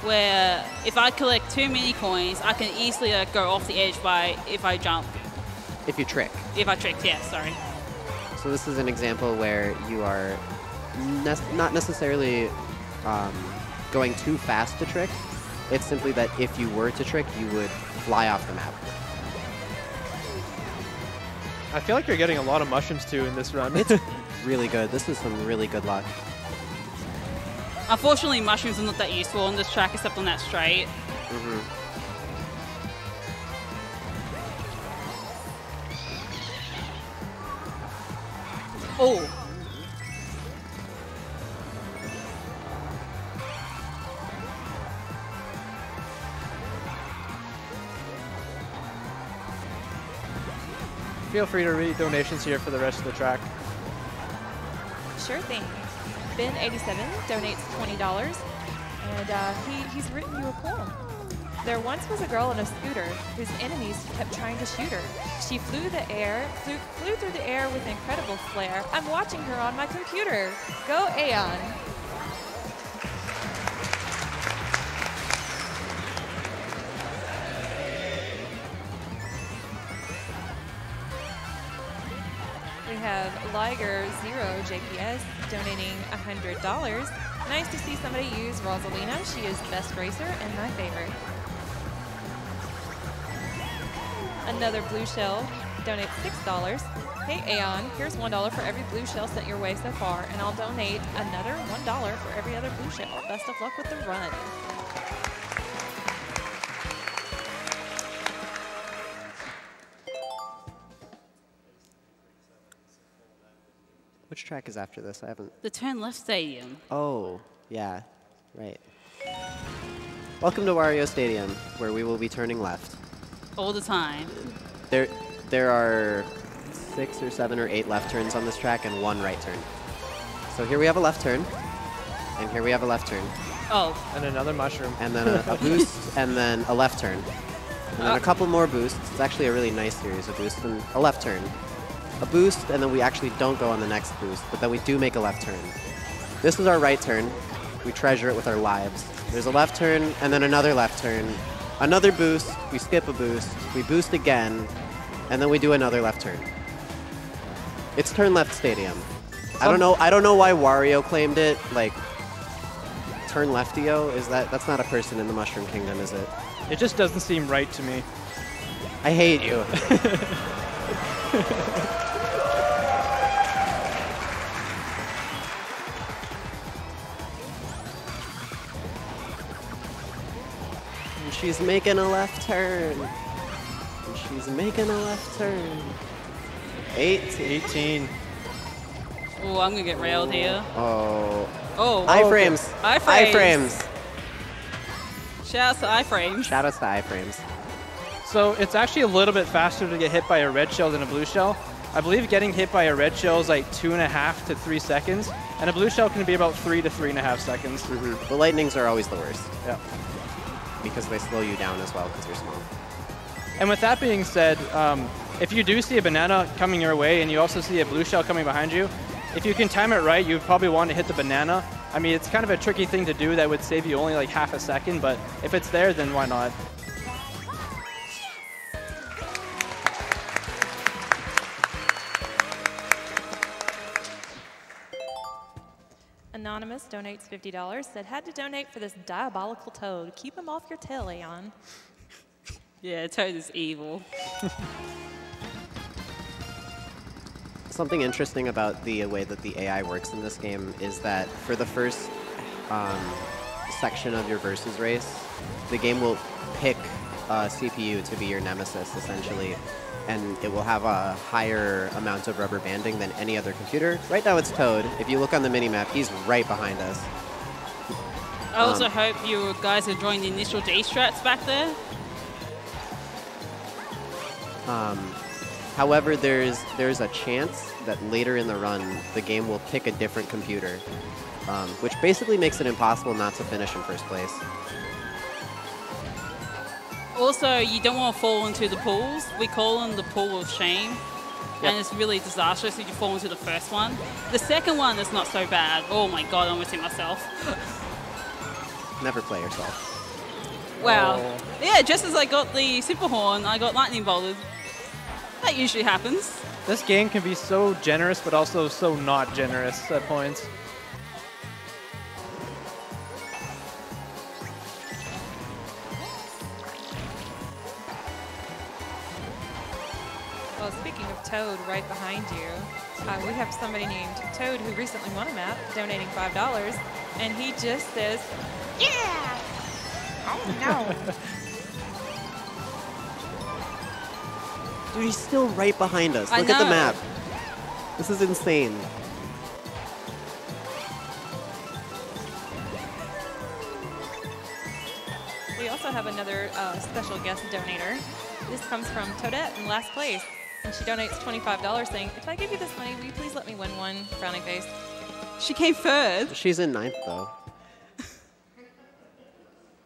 where if I collect 2 mini coins, I can easily go off the edge if I jump. If you trick. If I trick, yeah, sorry. So this is an example where you are not necessarily going too fast to trick. It's simply that if you were to trick, you would fly off the map. I feel like you're getting a lot of mushrooms too in this run. It's really good. This is some really good luck. Unfortunately, mushrooms are not that useful on this track except on that straight. Oh. Feel free to read donations here for the rest of the track. Sure thing. Ben87 donates $20, and he's written you a poem. There once was a girl on a scooter whose enemies kept trying to shoot her. She flew through the air with incredible flair. I'm watching her on my computer. Go Aeon. We have Liger0 JPS donating $100. Nice to see somebody use Rosalina. She is the best racer and my favorite. Another blue shell donates $6. Hey Aeon, here's $1 for every blue shell sent your way so far, and I'll donate another $1 for every other blue shell. Best of luck with the run. Which track is after this? I haven't... The Turn Left Stadium. Oh, yeah, right. Welcome to Wario Stadium, where we will be turning left. All the time. There are 6 or 7 or 8 left turns on this track and 1 right turn. So here we have a left turn, and here we have a left turn. Oh. And another mushroom. And then a boost, and then a left turn. And then a couple more boosts. It's actually a really nice series of boosts, and a left turn. A boost, and then we actually don't go on the next boost, but then we do make a left turn. This is our right turn. We treasure it with our lives. There's a left turn, and then another left turn. Another boost, we skip a boost, we boost again, and then we do another left turn. It's Turn Left Stadium. I don't know why Wario claimed it, like Turn Leftio. That's not a person in the Mushroom Kingdom, is it? It just doesn't seem right to me. I hate you. And she's making a left turn. And she's making a left turn. 18. Oh, I'm gonna get railed here. Oh. Oh. Iframes. Iframes. Iframes. Shout out to iframes. Shout outs to iframes. So it's actually a little bit faster to get hit by a red shell than a blue shell. I believe getting hit by a red shell is like 2.5 to 3 seconds, and a blue shell can be about 3 to 3.5 seconds. The lightnings are always the worst. Yeah. Because they slow you down as well because you're small. And with that being said, if you do see a banana coming your way and you also see a blue shell coming behind you, if you can time it right, you probably want to hit the banana. I mean, it's kind of a tricky thing to do that would save you only like half a second, but if it's there, then why not? Anonymous donates $50, said, had to donate for this diabolical toad. Keep him off your tail, Aeon. Yeah, Toad is evil. Something interesting about the way that the AI works in this game is that for the first section of your versus race, the game will pick a CPU to be your nemesis, essentially, and it will have a higher amount of rubber banding than any other computer. Right now it's Toad. If you look on the minimap, he's right behind us. I also hope you guys are enjoying the initial D-strats back there. However, there's a chance that later in the run, the game will pick a different computer, which basically makes it impossible not to finish in first place. Also, you don't want to fall into the pools. We call them the pool of shame. Yep. And it's really disastrous if you fall into the first one. The second one is not so bad. Oh my god, I almost hit myself. Never play yourself. Wow. Oh. Yeah, just as I got the super horn, I got lightning bolted. That usually happens. This game can be so generous, but also so not generous at points. Well, speaking of Toad right behind you, we have somebody named Toad who recently won a map, donating $5, and he just says, yeah! Oh no! Dude, he's still right behind us. I Look at the know. map. This is insane. We also have another special guest donator. This comes from Toadette in last place, and she donates $25 saying, if I give you this money, will you please let me win one? Frowning face. She came third. She's in 9th, though.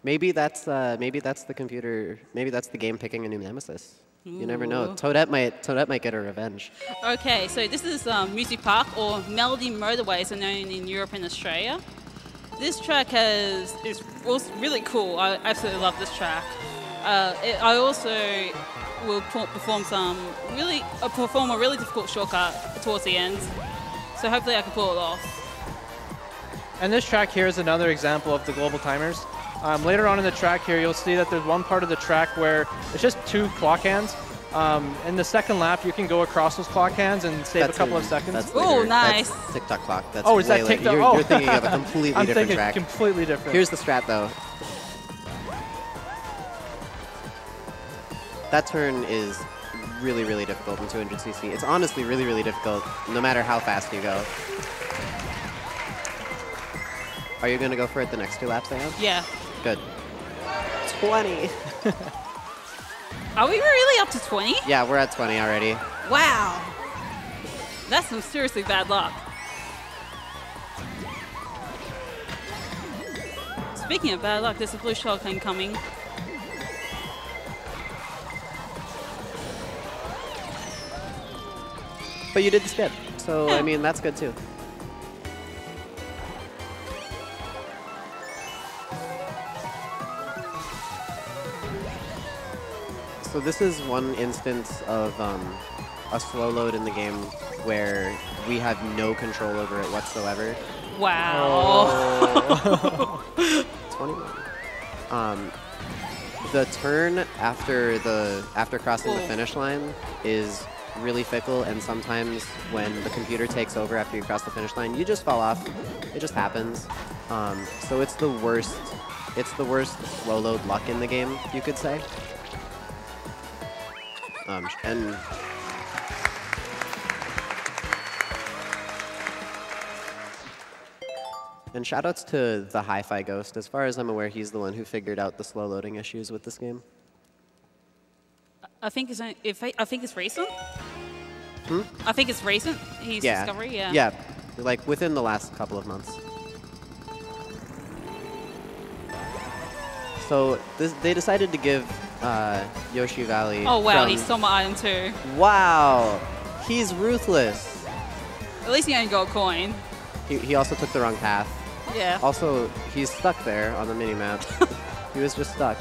Maybe that's the computer. Maybe that's the game picking a new nemesis. You never know. Ooh. Toadette might get her revenge. Okay, so this is Music Park, or Melody Motorway, as they're known in Europe and Australia. This track is also really cool. I absolutely love this track. I also will perform a really difficult shortcut towards the end. So hopefully I can pull it off. And this track here is another example of the global timers. Later on in the track here, you'll see that there's one part of the track where it's just 2 clock hands. In the second lap, you can go across those clock hands and save a couple of seconds. That's Ooh, later. nice. That's TikTok clock. That's Oh, is that way later. TikTok? You're thinking of a completely I'm different thinking track. completely different. Here's the strat, though. That turn is really, really difficult in 200cc. It's honestly really, really difficult, no matter how fast you go. Are you going to go for it the next 2 laps, I have? Yeah. Good. 20. Are we really up to 20? Yeah, we're at 20 already. Wow. That's some seriously bad luck. Speaking of bad luck, there's a blue shell thing coming. But you did the skip, so Yeah. I mean, that's good too. So this is one instance of a slow load in the game where we have no control over it whatsoever. Wow. Oh. 21. The turn after crossing the finish line is really fickle, and sometimes when the computer takes over after you cross the finish line, you just fall off. It just happens. So it's the worst. It's the worst slow load luck in the game, you could say. And shoutouts to the Hi-Fi Ghost. As far as I'm aware, he's the one who figured out the slow loading issues with this game. I think it's recent. Hmm? I think it's recent. His discovery. Yeah. Yeah, like within the last couple of months. So they decided to give Yoshi Valley. Oh wow, he stole my item too. Wow, he's ruthless. At least he only got a coin. He also took the wrong path. Yeah. Also, he's stuck there on the minimap. He was just stuck.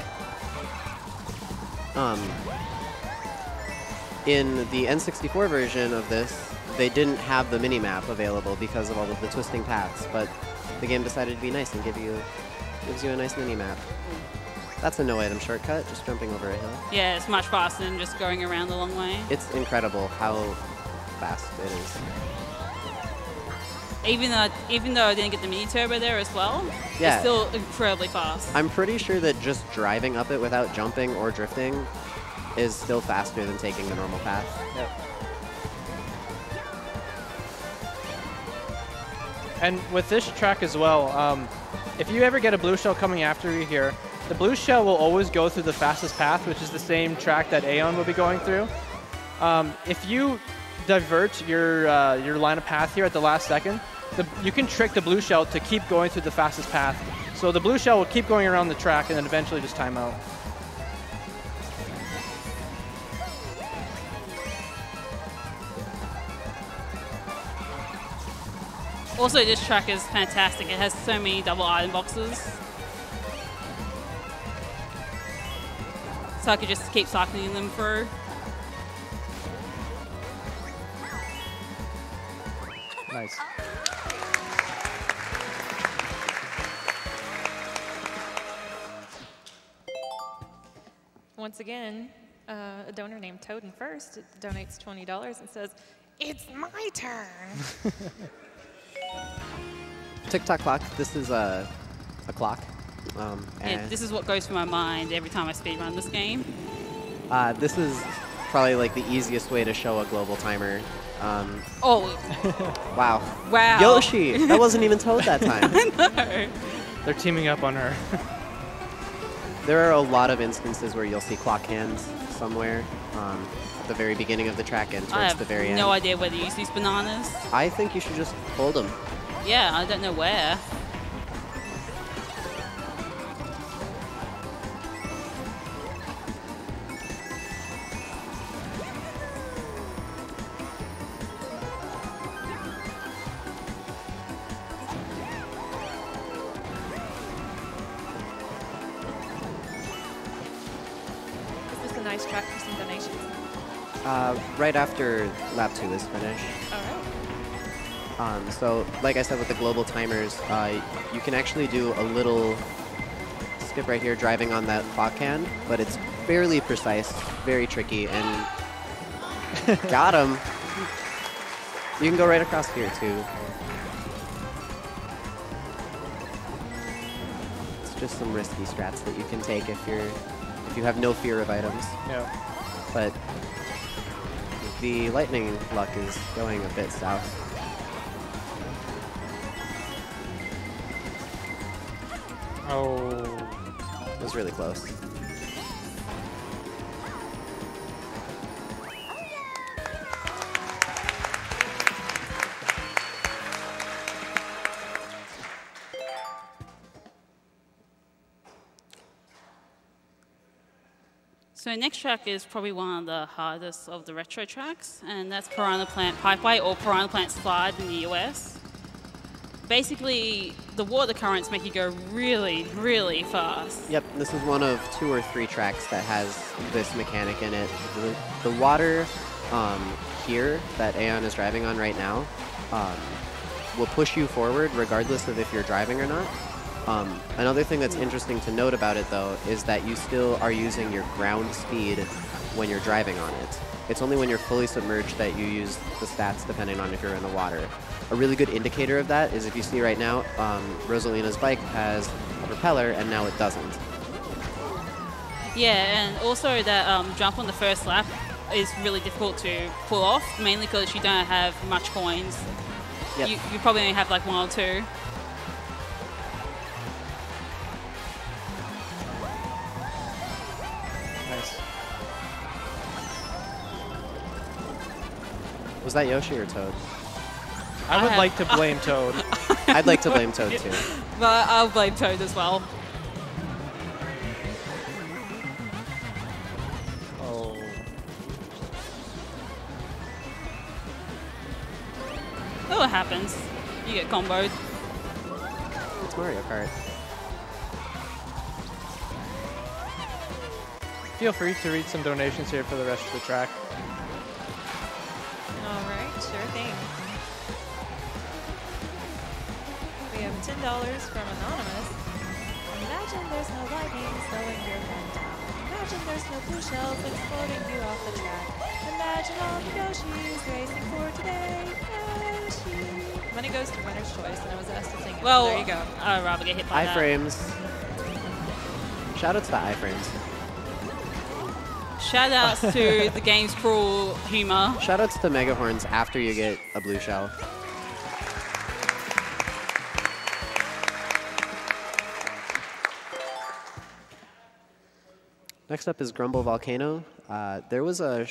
In the N64 version of this, they didn't have the minimap available because of all of the twisting paths, but the game decided to be nice and gives you a nice minimap. That's a no-item shortcut, just jumping over a hill. Yeah, it's much faster than just going around the long way. It's incredible how fast it is. Even though I didn't get the mini turbo there as well, yeah, it's still incredibly fast. I'm pretty sure that just driving up it without jumping or drifting is still faster than taking the normal path. Yep. And with this track as well, if you ever get a blue shell coming after you here, the blue shell will always go through the fastest path, which is the same track that Aeon will be going through. If you divert your line of path here at the last second, you can trick the blue shell to keep going through the fastest path. So the blue shell will keep going around the track and then eventually just time out. Also, this track is fantastic. It has so many double item boxes. So I could just keep cycling them through. Nice. Once again, a donor named Toad and First donates $20 and says, "It's my turn." Tick-tock clock. This is a clock. And this is what goes through my mind every time I speedrun this game. This is probably like the easiest way to show a global timer. Oh. Wow. Wow. Yoshi! That wasn't even Toad that time. I know. They're teaming up on her. There are a lot of instances where you'll see clock hands somewhere at the very beginning of the track and towards the very end. I have no idea where to use these bananas. I think you should just hold them. Yeah, I don't know where. Is this a nice track for some donations? Right after lap 2 is finished. All right. So, like I said, with the global timers, you can actually do a little skip right here, driving on that clock hand, but it's fairly precise, very tricky, and got him. You can go right across here too. It's just some risky strats that you can take if you have no fear of items. Yeah. But the lightning luck is going a bit south. Oh. It was really close. So next track is probably one of the hardest of the retro tracks, and that's Piranha Plant Pipeway, or Piranha Plant Slide in the US. Basically, the water currents make you go really, really fast. Yep, this is one of 2 or 3 tracks that has this mechanic in it. The water here that Aeon is driving on right now will push you forward regardless of if you're driving or not. Another thing that's interesting to note about it, though, is that you still are using your ground speed when you're driving on it. It's only when you're fully submerged that you use the stats depending on if you're in the water. A really good indicator of that is if you see right now, Rosalina's bike has a propeller and now it doesn't. Yeah, and also that jump on the first lap is really difficult to pull off, mainly because you don't have much coins. Yep. You probably only have like 1 or 2. Nice. Was that Yoshi or Toad? I would like to blame Toad. I'd like to blame Toad too. But I'll blame Toad as well. Oh. Oh, it happens. You get comboed. It's Mario Kart. Feel free to read some donations here for the rest of the track. All right, sure thing. We have $10 from Anonymous. Imagine there's no lightning slowing your gun down. Imagine there's no blue shells exploding you off the track. Imagine all the Yoshis racing for today. Yoshi. Money goes to winner's choice, and I was asked to sing it. Well, so there you go. I'd rather get hit by that. Iframes. Shoutouts to iframes. Shoutouts to the game's cruel humor. Shoutouts to Megahorns after you get a blue shell. Next up is Grumble Volcano. There was a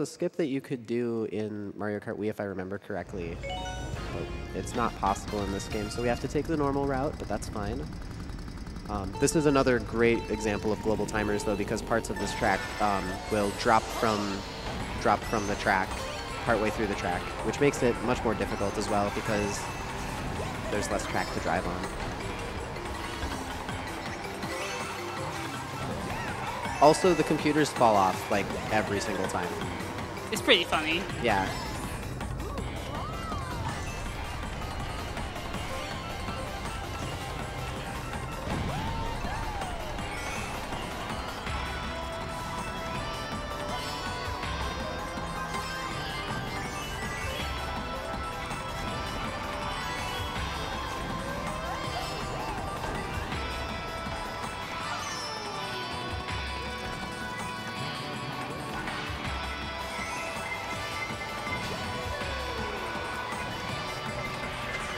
skip that you could do in Mario Kart Wii, if I remember correctly. But it's not possible in this game, so we have to take the normal route, but that's fine. This is another great example of global timers, though, because parts of this track will drop from the track partway through the track, which makes it much more difficult as well because there's less track to drive on. Also, the computers fall off like every single time. It's pretty funny. Yeah.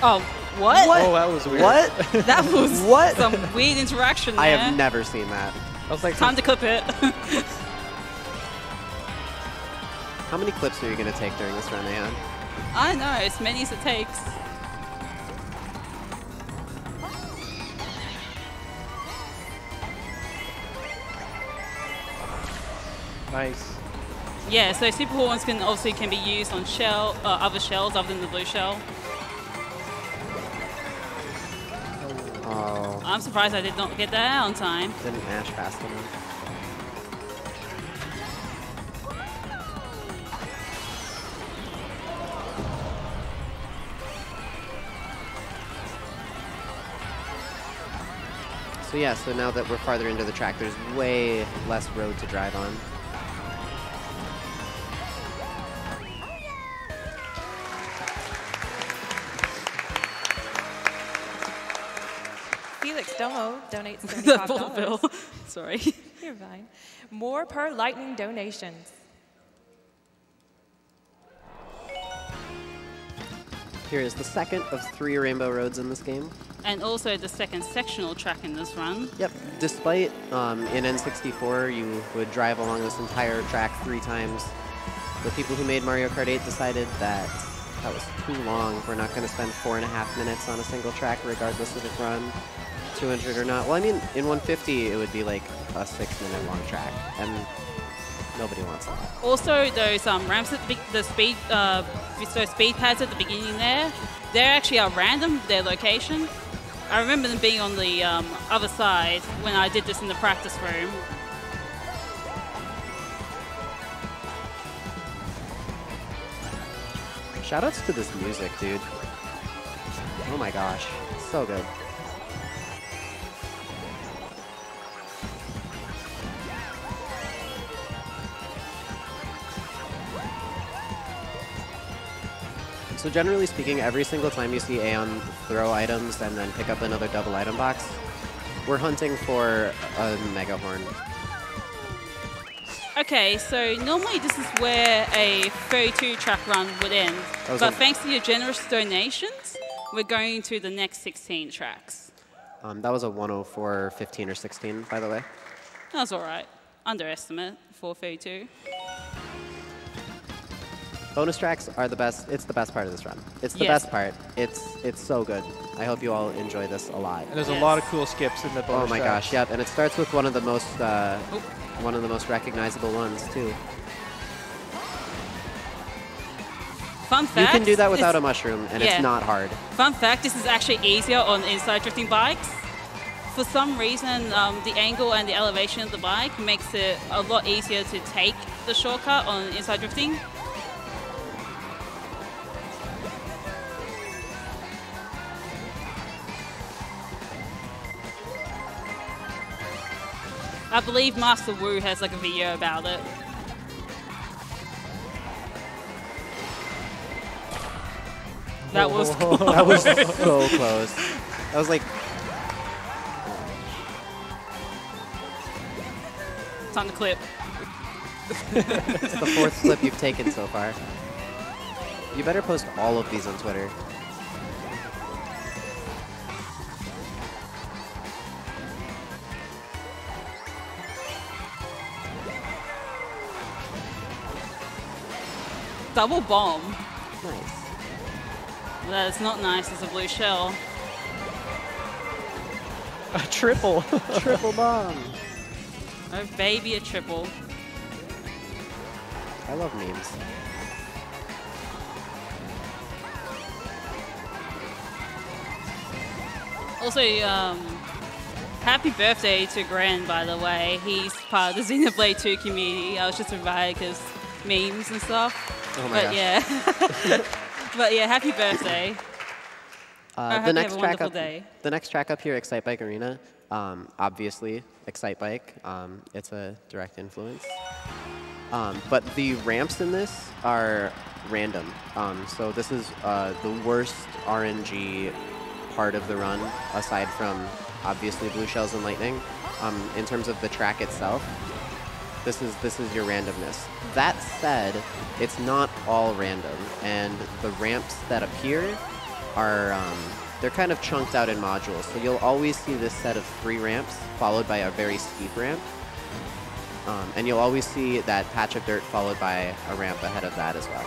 Oh, what? Oh, that was weird. What? That was What? some weird interaction there. I have never seen that. I was like, Time to clip it. How many clips are you going to take during this run, Aeon? I know, as many as it takes. nice. Yeah, so super horns can be used on other shells other than the blue shell. Oh, I'm surprised I did not get that out on time. didn't mash fast enough. So yeah, so now that we're farther into the track, there's way less road to drive on. Felix Domo donates The full $75. bill. Sorry. You're fine. More per lightning donations. Here is the second of 3 rainbow roads in this game. And also the second sectional track in this run. Yep. Despite in N64 you would drive along this entire track 3 times, the people who made Mario Kart 8 decided that that was too long. We're not going to spend 4.5 minutes on a single track regardless of if run 200 or not. Well, I mean, in 150 it would be like a 6-minute long track, and nobody wants that. Also, those ramps at the speed pads at the beginning there, they actually are random, their location. I remember them being on the other side when I did this in the practice room. Shoutouts to this music, dude. Oh my gosh, so good. So generally speaking, every single time you see Aeon throw items and then pick up another double item box, we're hunting for a Mega Horn. Okay, so normally this is where a 32 track run would end. But thanks to your generous donations, we're going to the next 16 tracks. That was a 104, 15, or 16, by the way. That's all right. Underestimate for 32. Bonus tracks are the best. It's the best part of this run. It's the best part. It's so good. I hope you all enjoy this a lot. And there's a lot of cool skips in the bonus Oh my tracks. gosh, yep. And it starts with one of the most recognizable ones too. Fun fact. You can do that without a mushroom, and it's not hard. Fun fact: this is actually easier on inside drifting bikes. For some reason, the angle and the elevation of the bike makes it a lot easier to take the shortcut on inside drifting. I believe Master Wu has like a video about it. That was cool. That was so close. I was like, Time to clip. it's the 4th clip you've taken so far. You better post all of these on Twitter. Double bomb. Nice. That is not nice as a blue shell. A triple. Triple bomb. Oh baby, a triple. I love memes. Also, happy birthday to Gran, by the way. He's part of the Xenoblade 2 community. I was just invited because memes and stuff. Oh my gosh. Yeah. But yeah, happy birthday. The next track up, day. the next track up here, Excite Bike Arena. Obviously, Excite Bike. It's a direct influence. But the ramps in this are random. So this is the worst RNG part of the run, aside from obviously blue shells and lightning. In terms of the track itself, this is your randomness. That said, it's not all random, and the ramps that appear are they're kind of chunked out in modules. So you'll always see this set of 3 ramps followed by a very steep ramp, and you'll always see that patch of dirt followed by a ramp ahead of that as well.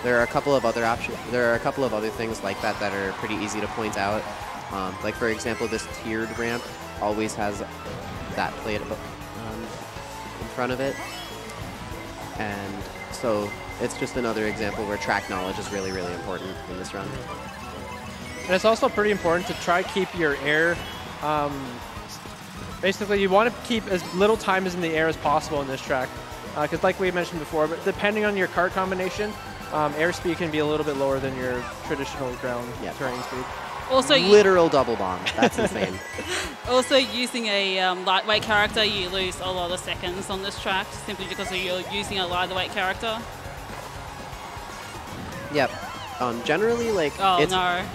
There are a couple of other options. There are a couple of other things like that that are pretty easy to point out. Like for example, this tiered ramp always has that plate in front of it, and so it's just another example where track knowledge is really, really important in this run. And it's also pretty important to try to keep your air. Basically, you want to keep as little time as in the air as possible in this track, because like we mentioned before, but depending on your kart combination, airspeed can be a little bit lower than your traditional ground terrain speed. Also, literal double bomb. That's insane. Also, using a lightweight character, you lose a lot of seconds on this track simply because you're using a lightweight character. Yep. Generally, like, oh no,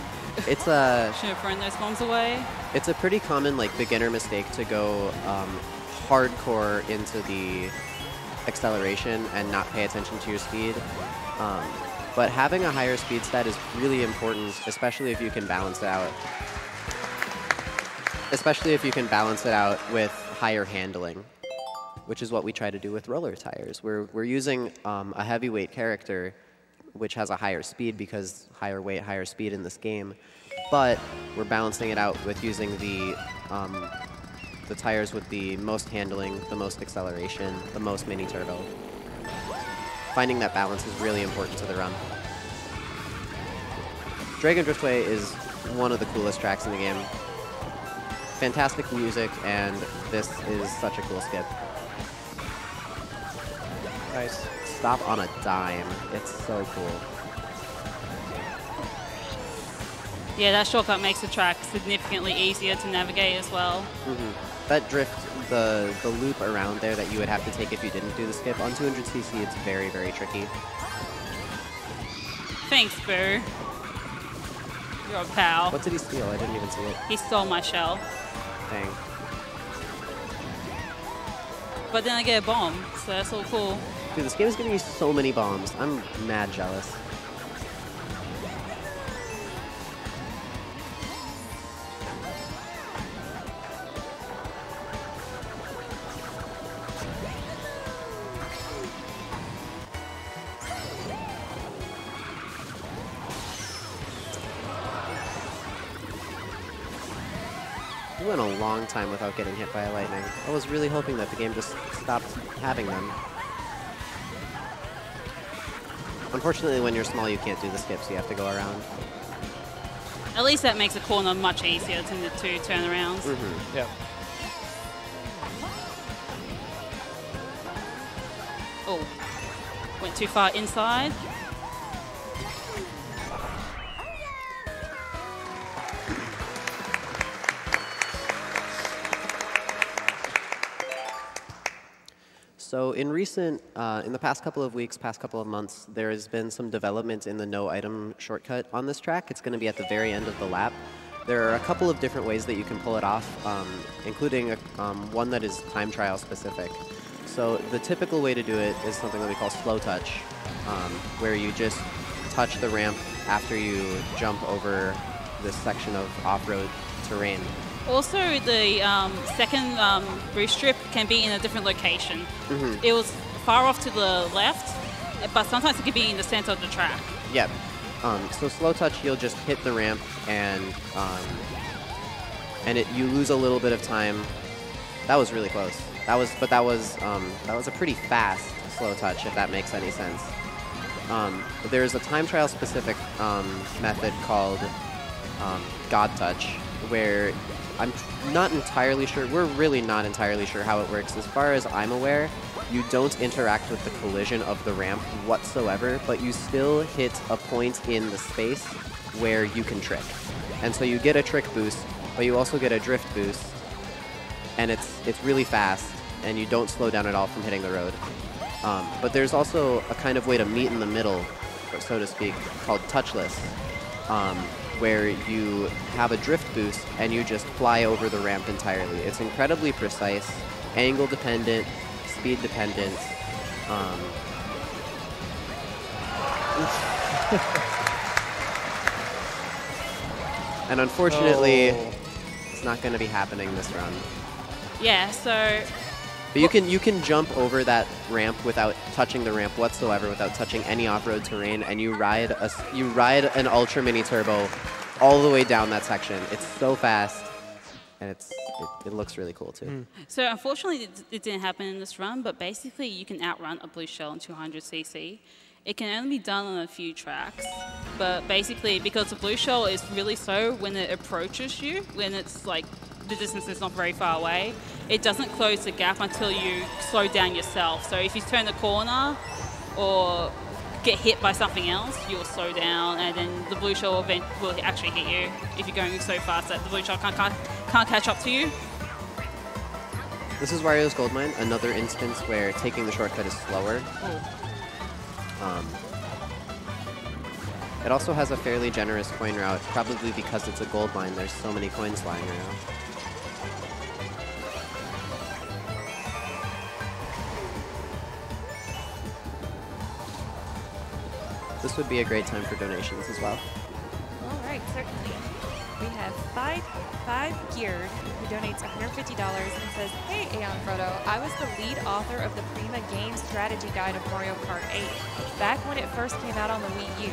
it's a should have thrown those bombs away. It's a pretty common like beginner mistake to go hardcore into the acceleration and not pay attention to your speed. But having a higher speed stat is really important, especially if you can balance it out. Especially if you can balance it out with higher handling, which is what we try to do with roller tires. We're using a heavyweight character, which has a higher speed because higher weight, higher speed in this game. But we're balancing it out with using the tires with the most handling, the most acceleration, the most mini turbo. Finding that balance is really important to the run. Dragon Driftway is one of the coolest tracks in the game. Fantastic music, and this is such a cool skip. Nice. Stop on a dime. It's so cool. Yeah, that shortcut makes the track significantly easier to navigate as well. That drift, the loop around there that you would have to take if you didn't do the skip, on 200cc, it's very, very tricky. Thanks, Boo. You're a pal. What did he steal? I didn't even see it. He stole my shell. Dang. But then I get a bomb, so that's all cool. Dude, this game is giving you so many bombs. I'm mad jealous. We went a long time without getting hit by a lightning. I was really hoping that the game just stopped having them. Unfortunately, when you're small, you can't do the skips. You have to go around. At least that makes a corner much easier to turn around. Mm-hmm. Yep. Oh, went too far inside. So in the past couple of weeks, past couple of months, there has been some development in the no item shortcut on this track. It's going to be at the very end of the lap. There are a couple of different ways that you can pull it off, including one that is time trial specific. So the typical way to do it is something that we call slow touch, where you just touch the ramp after you jump over this section of off-road terrain. Also, the second boost strip can be in a different location. Mm-hmm. It was far off to the left, but sometimes it can be in the center of the track. Yep. So slow touch, you'll just hit the ramp, and you lose a little bit of time. That was really close. That was a pretty fast slow touch, if that makes any sense. There's a time trial specific method called God Touch, where I'm not entirely sure, we're really not entirely sure how it works. As far as I'm aware, you don't interact with the collision of the ramp whatsoever, but you still hit a point in the space where you can trick. And so you get a trick boost, but you also get a drift boost, and it's really fast, and you don't slow down at all from hitting the road. But there's also a kind of way to meet in the middle, so to speak, called touchless. Where you have a drift boost and you just fly over the ramp entirely. It's incredibly precise, angle dependent, speed dependent. And unfortunately, it's not going to be happening this run. Yeah, so... But you can jump over that ramp without touching the ramp whatsoever, without touching any off-road terrain, and you ride an Ultra Mini Turbo all the way down that section. It's so fast, and it looks really cool too. So unfortunately, it didn't happen in this run, but basically you can outrun a blue shell in 200cc. It can only be done on a few tracks, but basically because the blue shell is really slow when it approaches you, when it's like the distance is not very far away, it doesn't close the gap until you slow down yourself. So if you turn the corner or get hit by something else, you'll slow down, and then the blue shell will actually hit you if you're going so fast that the blue shell can't catch up to you. This is Wario's Gold Mine, another instance where taking the shortcut is slower. It also has a fairly generous coin route, probably because it's a gold mine. There's so many coins lying around. This would be a great time for donations as well. All right, certainly. We have five Geared, who donates $150 and says, "Hey, AeonFrodo, I was the lead author of the Prima Game Strategy Guide of Mario Kart 8 back when it first came out on the Wii U.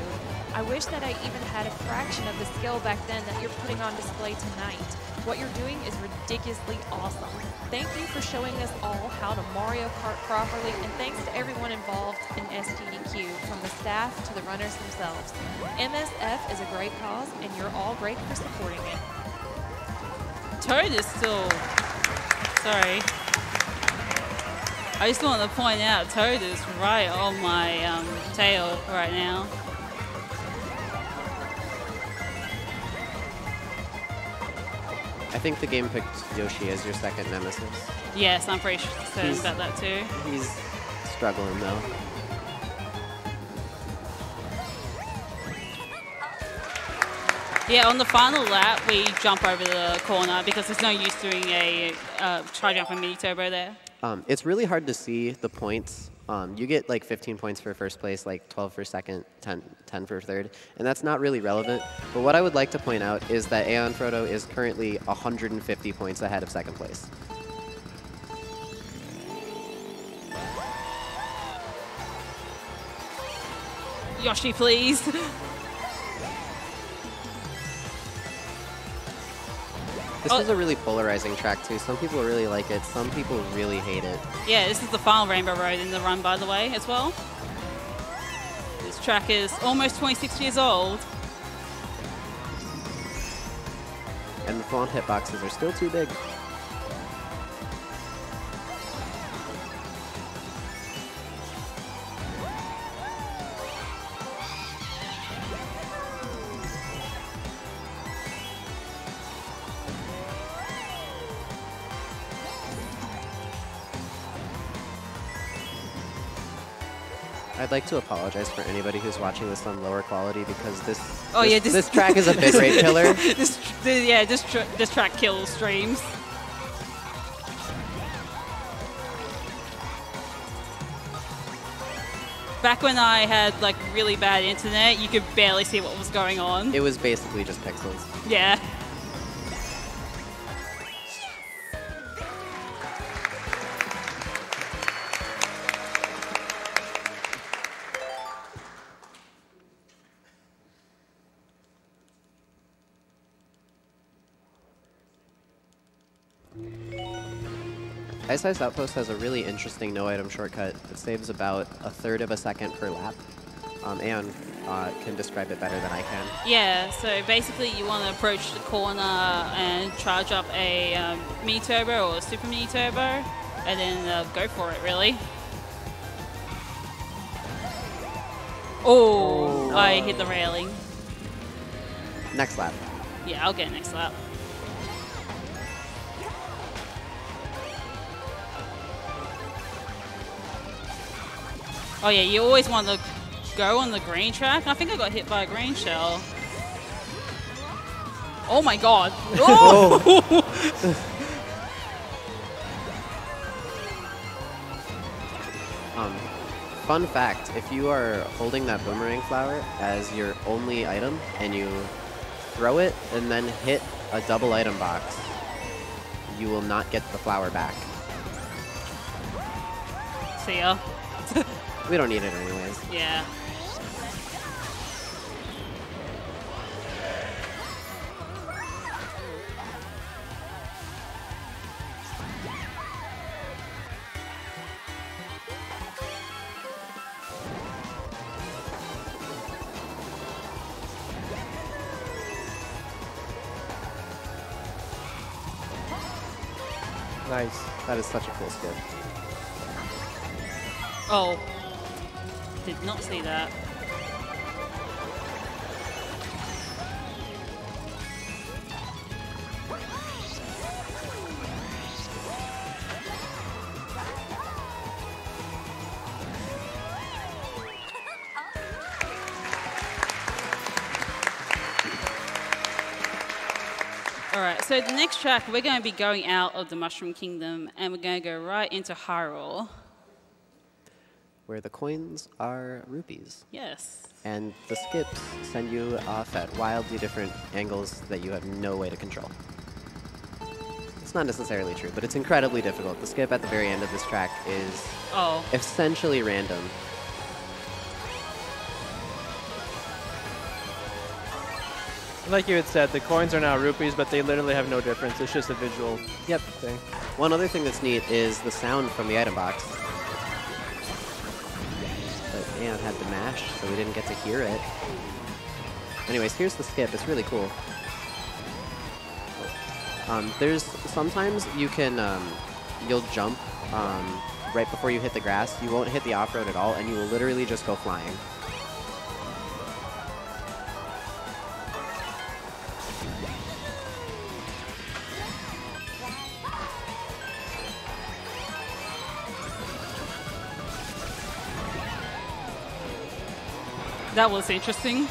I wish that I even had a fraction of the skill back then that you're putting on display tonight. What you're doing is ridiculously awesome. Thank you for showing us all how to Mario Kart properly, and thanks to everyone involved in SGDQ, from the staff to the runners themselves. MSF is a great cause, and you're all great for supporting it." Toad is still... Sorry. I just want to point out, Toad is right on my tail right now. I think the game picked Yoshi as your second nemesis. Yes, I'm pretty certain about that too. He's struggling though. Yeah, on the final lap, we jump over the corner because there's no use doing a tri-jump and mini-turbo there. It's really hard to see the points. You get like 15 points for first place, like 12 for second, 10 for third, and that's not really relevant. But what I would like to point out is that AeonFrodo is currently 150 points ahead of second place. Yoshi, please. This is a really polarizing track, too. Some people really like it. Some people really hate it. Yeah, this is the final Rainbow Road in the run, by the way, as well. This track is almost 26 years old. And the font hitboxes are still too big. I'd like to apologize for anybody who's watching this on lower quality because this track is a bitrate killer. This track kills streams. Back when I had like really bad internet, you could barely see what was going on. It was basically just pixels. Yeah. Ice Ice Outpost has a really interesting no-item shortcut. It saves about 1/3 of a second per lap. Aeon can describe it better than I can. Yeah, so basically you want to approach the corner and charge up a mini turbo or a super mini turbo, and then go for it, really. Oh, I hit the railing. Next lap. Yeah, I'll get next lap. Oh yeah, you always want to go on the green track. I think I got hit by a green shell. Oh my god. Oh! Fun fact, if you are holding that boomerang flower as your only item and you throw it and then hit a double item box, you will not get the flower back. See ya. We don't need it anyways. Yeah. Nice. That is such a cool skip. Oh. Did not see that. Alright, so the next track, we're going to be going out of the Mushroom Kingdom and we're going to go right into Hyrule. Where the coins are rupees. Yes. And the skips send you off at wildly different angles that you have no way to control. It's not necessarily true, but it's incredibly difficult. The skip at the very end of this track is essentially random. Like you had said, the coins are now rupees, but they literally have no difference. It's just a visual thing. One other thing that's neat is the sound from the item box. But Aeon had to mash, so we didn't get to hear it. Anyways, here's the skip. It's really cool. There's sometimes you can, you'll jump right before you hit the grass. You won't hit the off-road at all, and you will literally just go flying. That was interesting.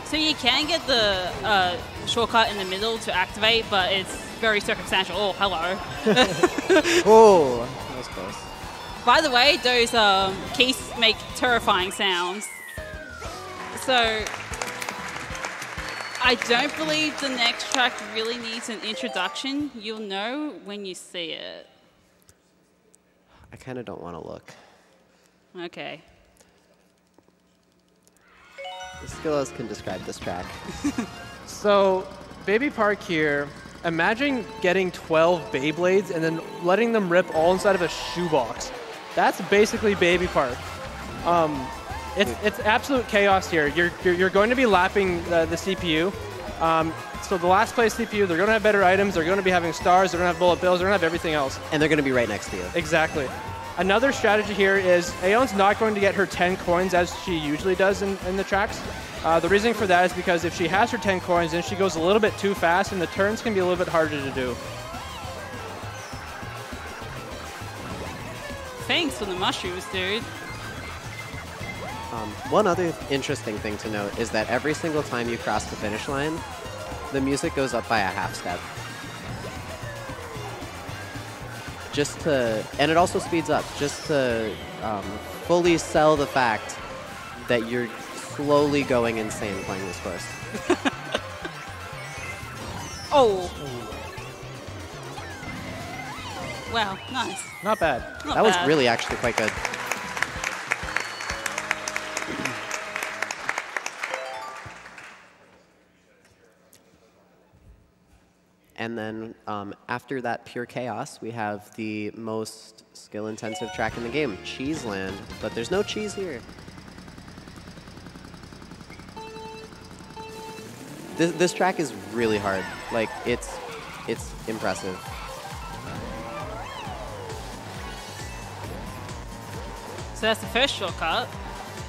So you can get the shortcut in the middle to activate, but it's very circumstantial. Oh, hello. Oh, that was close. By the way, those keys make terrifying sounds. So I don't believe the next track really needs an introduction. You'll know when you see it. I kind of don't want to look. Okay. The skills can describe this track. So, Baby Park here, imagine getting 12 Beyblades and then letting them rip all inside of a shoebox. That's basically Baby Park. It's absolute chaos here. You're going to be lapping the CPU. So the last place CPU, they're going to have better items, they're going to be having stars, they're going to have bullet bills, they're going to have everything else. And they're going to be right next to you. Exactly. Another strategy here is Aeon's not going to get her 10 coins as she usually does in the tracks. The reason for that is because if she has her 10 coins, then she goes a little bit too fast and the turns can be a little bit harder to do. Thanks for the mushrooms, dude. One other interesting thing to note is that every single time you cross the finish line, the music goes up by a half step. And it also speeds up, just to fully sell the fact that you're slowly going insane playing this course. Oh. Wow, nice. Not bad. Not That was bad. really actually quite good. And then after that pure chaos, we have the most skill-intensive track in the game, Cheese Land. But there's no cheese here. This track is really hard. Like, it's impressive. So that's the first shortcut.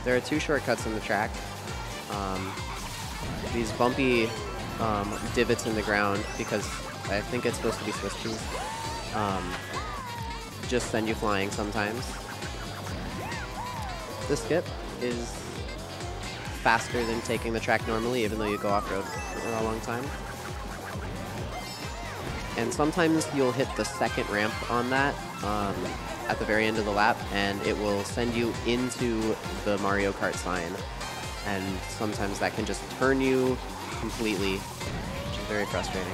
There are two shortcuts in the track. These bumpy divots in the ground, because I think it's supposed to be Swiss cheese, just send you flying sometimes. The skip is faster than taking the track normally, even though you go off-road for a long time. And sometimes you'll hit the second ramp on that at the very end of the lap, and it will send you into the Mario Kart sign. And sometimes that can just turn you completely, which is very frustrating.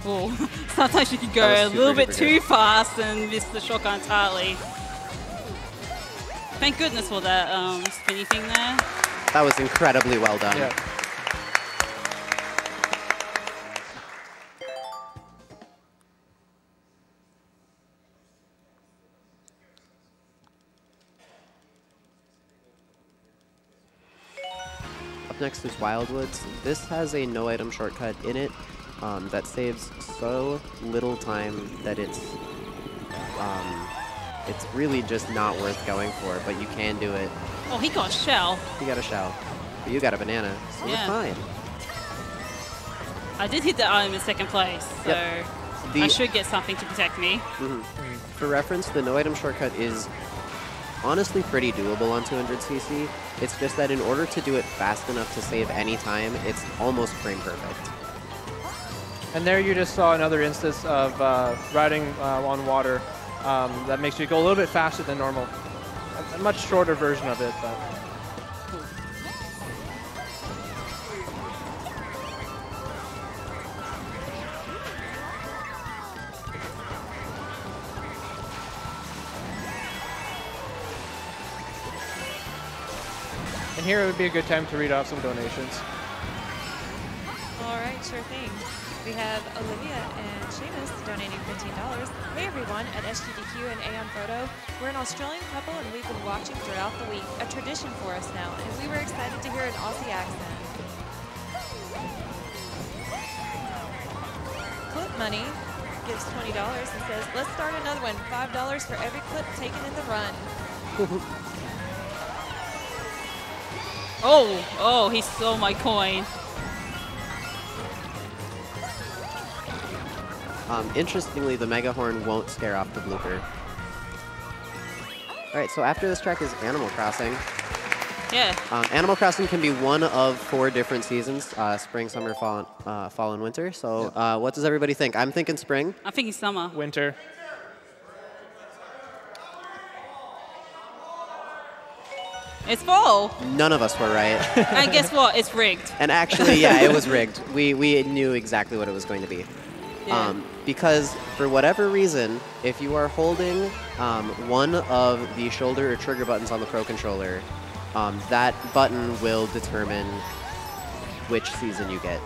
Oh, sometimes you can go That a was little super bit duper too good. fast and miss the shotgun entirely. Thank goodness for that spinny thing there. That was incredibly well done. Yeah. Up next is Wildwoods. This has a no-item shortcut in it that saves so little time that it's really just not worth going for, but you can do it. Oh, he got a shell. You got a shell, but you got a banana, so Yeah. you're fine. I did hit the item in second place, so Yep. I should get something to protect me. For reference, the no-item shortcut is honestly pretty doable on 200cc. It's just that in order to do it fast enough to save any time, it's almost frame perfect. And there you just saw another instance of riding on water that makes you go a little bit faster than normal. A much shorter version of it, but. here it would be a good time to read off some donations. All right, sure thing. We have Olivia and Seamus donating $15. Hey everyone, at SGDQ and AeonFrodo, we're an Australian couple and we've been watching throughout the week. A tradition for us now, and we were excited to hear an Aussie accent. Clip Money gives $20 and says, let's start another one. $5 for every clip taken in the run. Oh, he stole my coin. Interestingly, the Mega Horn won't scare off the blooper. All right, so after this track is Animal Crossing. Yeah. Animal Crossing can be one of 4 different seasons, spring, summer, fall, and winter. So what does everybody think? I'm thinking spring. I'm thinking summer. Winter. It's fall. None of us were right. And guess what? It's rigged. And actually, yeah, it was rigged. We knew exactly what it was going to be. Yeah. Because for whatever reason, if you are holding one of the shoulder or trigger buttons on the Pro Controller, that button will determine which season you get.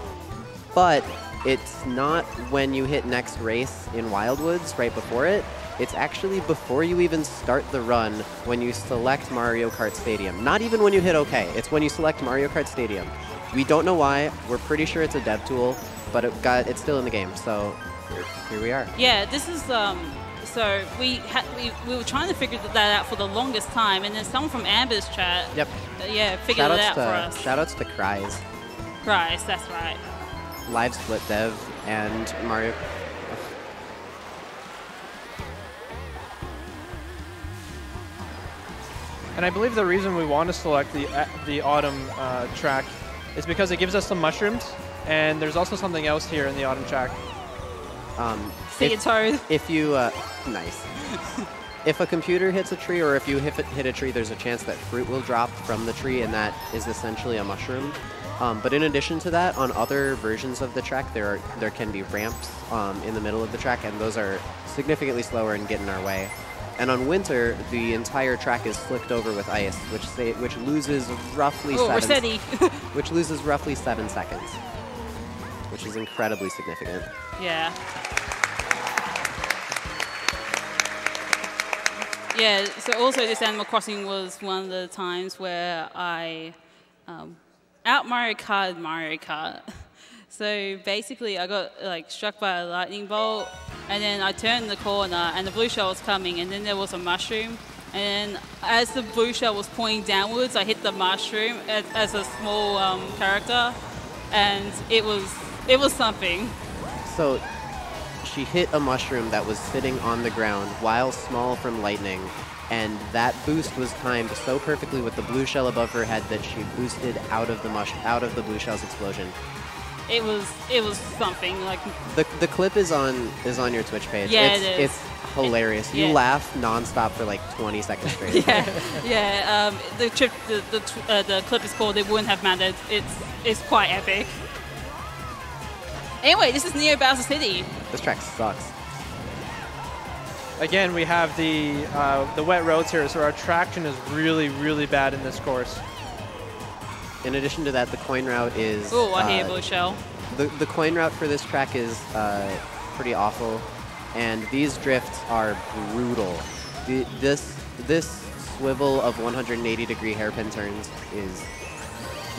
But it's not when you hit next race in Wildwoods right before it. It's actually before you even start the run when you select Mario Kart Stadium. Not even when you hit OK. It's when you select Mario Kart Stadium. We don't know why. We're pretty sure it's a dev tool, but it's still in the game. So here we are. Yeah, this is so we were trying to figure that out for the longest time, and then someone from Amber's chat, yeah, figured it out for us. Shoutouts to Cries. Cries, that's right. Live split dev and Mario. And I believe the reason we want to select the autumn track is because it gives us some mushrooms, and there's also something else here in the autumn track. See a toad. If you nice. If a computer hits a tree, or if you hit a tree, there's a chance that fruit will drop from the tree, and that is essentially a mushroom. But in addition to that, on other versions of the track, there can be ramps in the middle of the track, and those are significantly slower and get in our way. And on winter, the entire track is slicked over with ice, which loses roughly which loses roughly 7 seconds, which is incredibly significant. Yeah. Yeah, so also this Animal Crossing was one of the times where I out Mario Kart. So basically I got like struck by a lightning bolt, and then I turned the corner and the blue shell was coming, and then there was a mushroom, and then as the blue shell was pointing downwards, I hit the mushroom as a small character, and it was something. So she hit a mushroom that was sitting on the ground while small from lightning, and that boost was timed so perfectly with the blue shell above her head that she boosted out of the blue shell's explosion. It was something like. The clip is on your Twitch page. Yeah, it is. It's hilarious. You laugh nonstop for like 20 seconds straight. Yeah. The clip is called "It Wouldn't Have Mattered." It's quite epic. Anyway, this is Neo Bowser City. This track sucks. Again, we have the wet roads here, so our traction is really, really bad in this course. In addition to that, the coin route is... Oh, I hear blue shell. The coin route for this track is pretty awful, and these drifts are brutal. This swivel of 180-degree hairpin turns is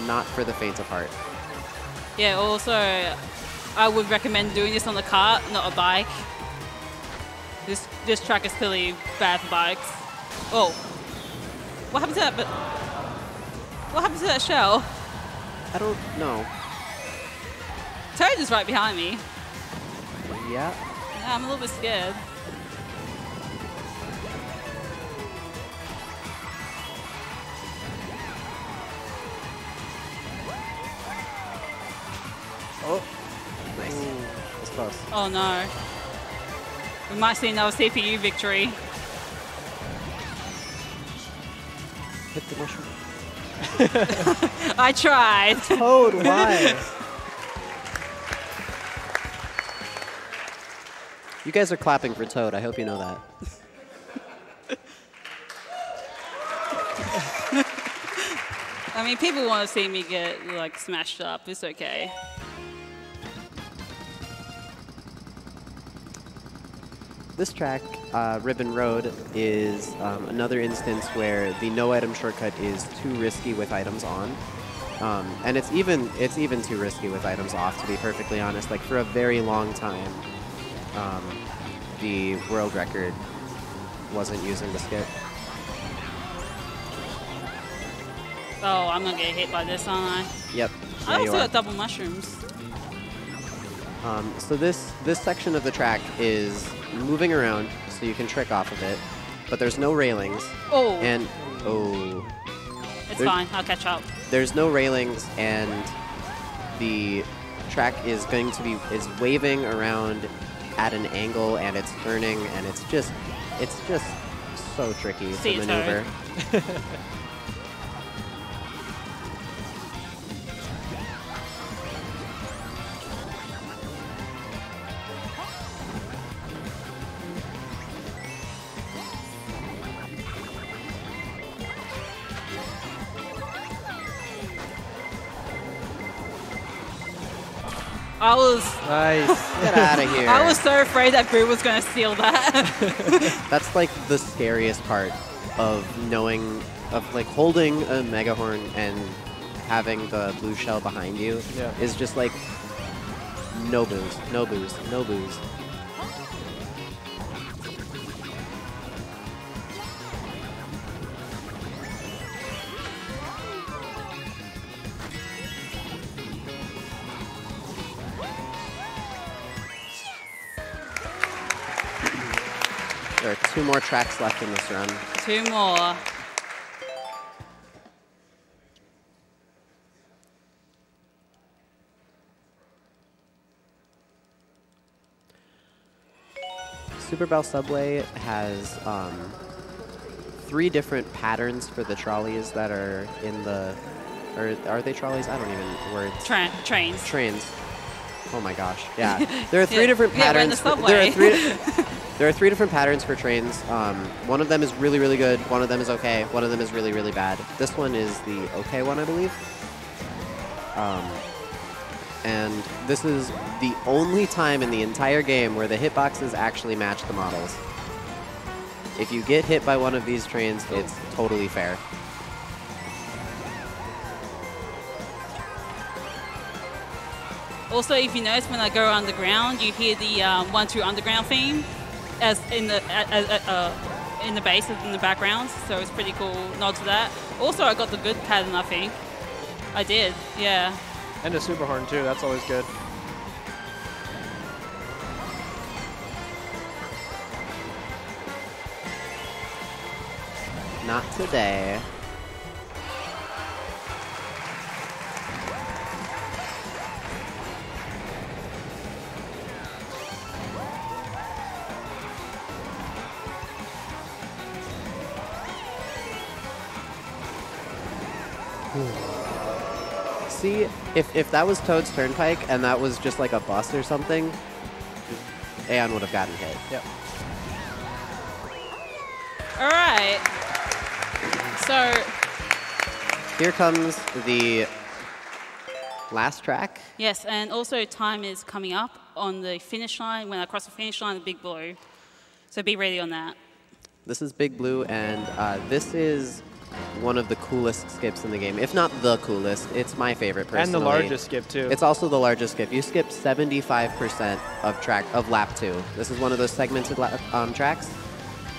not for the faint of heart. Yeah, also, I would recommend doing this on the cart, not a bike. This track is clearly bad for bikes. Oh, what happened to that? What happened to that shell? I don't know. Toad is right behind me. Yeah. Yeah, I'm a little bit scared. Oh, nice. That's close. Oh no. We might see another CPU victory. Hit the mushroom. I tried. Toad, why? You guys are clapping for Toad. I hope you know that. I mean, people want to see me get like smashed up. It's okay. This track, Ribbon Road, is another instance where the no item shortcut is too risky with items on. And it's even too risky with items off, to be perfectly honest. Like, for a very long time, the world record wasn't using the skip. Oh, I'm gonna get hit by this, aren't I? Yep. I also got double mushrooms. So this section of the track is moving around, so you can trick off of it, but there's no railings. Oh. And it's fine. I'll catch up. There's no railings, and the track is waving around at an angle, and it's turning, and it's just so tricky to maneuver. I was... Nice. Get out of here. I was so afraid that Boo was going to steal that. That's like the scariest part of knowing, of like holding a Mega Horn and having the blue shell behind you is just like no booze, no booze, no booze. There are 2 more tracks left in this run. 2 more. Super Bell Subway has 3 different patterns for the trolleys that are in the... Or are they trolleys? I don't even... Words. Trains. Trains. Oh my gosh. Yeah. There are 3 different patterns. Yeah, we're in the subway. There are 3 different patterns for trains. One of them is really, really good. One of them is okay. One of them is really, really bad. This one is the okay one, I believe. And this is the only time in the entire game where the hitboxes actually match the models. If you get hit by one of these trains, it's totally fair. Also, if you notice, when I go underground, you hear the 1-2 underground theme as in the bass in the background. So it's pretty cool nod to that. Also, I got the good pattern, I think. I did, yeah. And a super horn too. That's always good. Not today. See, if that was Toad's Turnpike and that was just like a bus or something, Aeon would have gotten hit. Yep. All right. So here comes the last track. yes, and also time is coming up on the finish line. When I cross the finish line, the big blue. So be ready on that. This is Big Blue, and this is one of the coolest skips in the game. If not the coolest, it's my favorite personally. And the largest skip too. It's also the largest skip. You skip 75% of lap 2. This is one of those segmented tracks.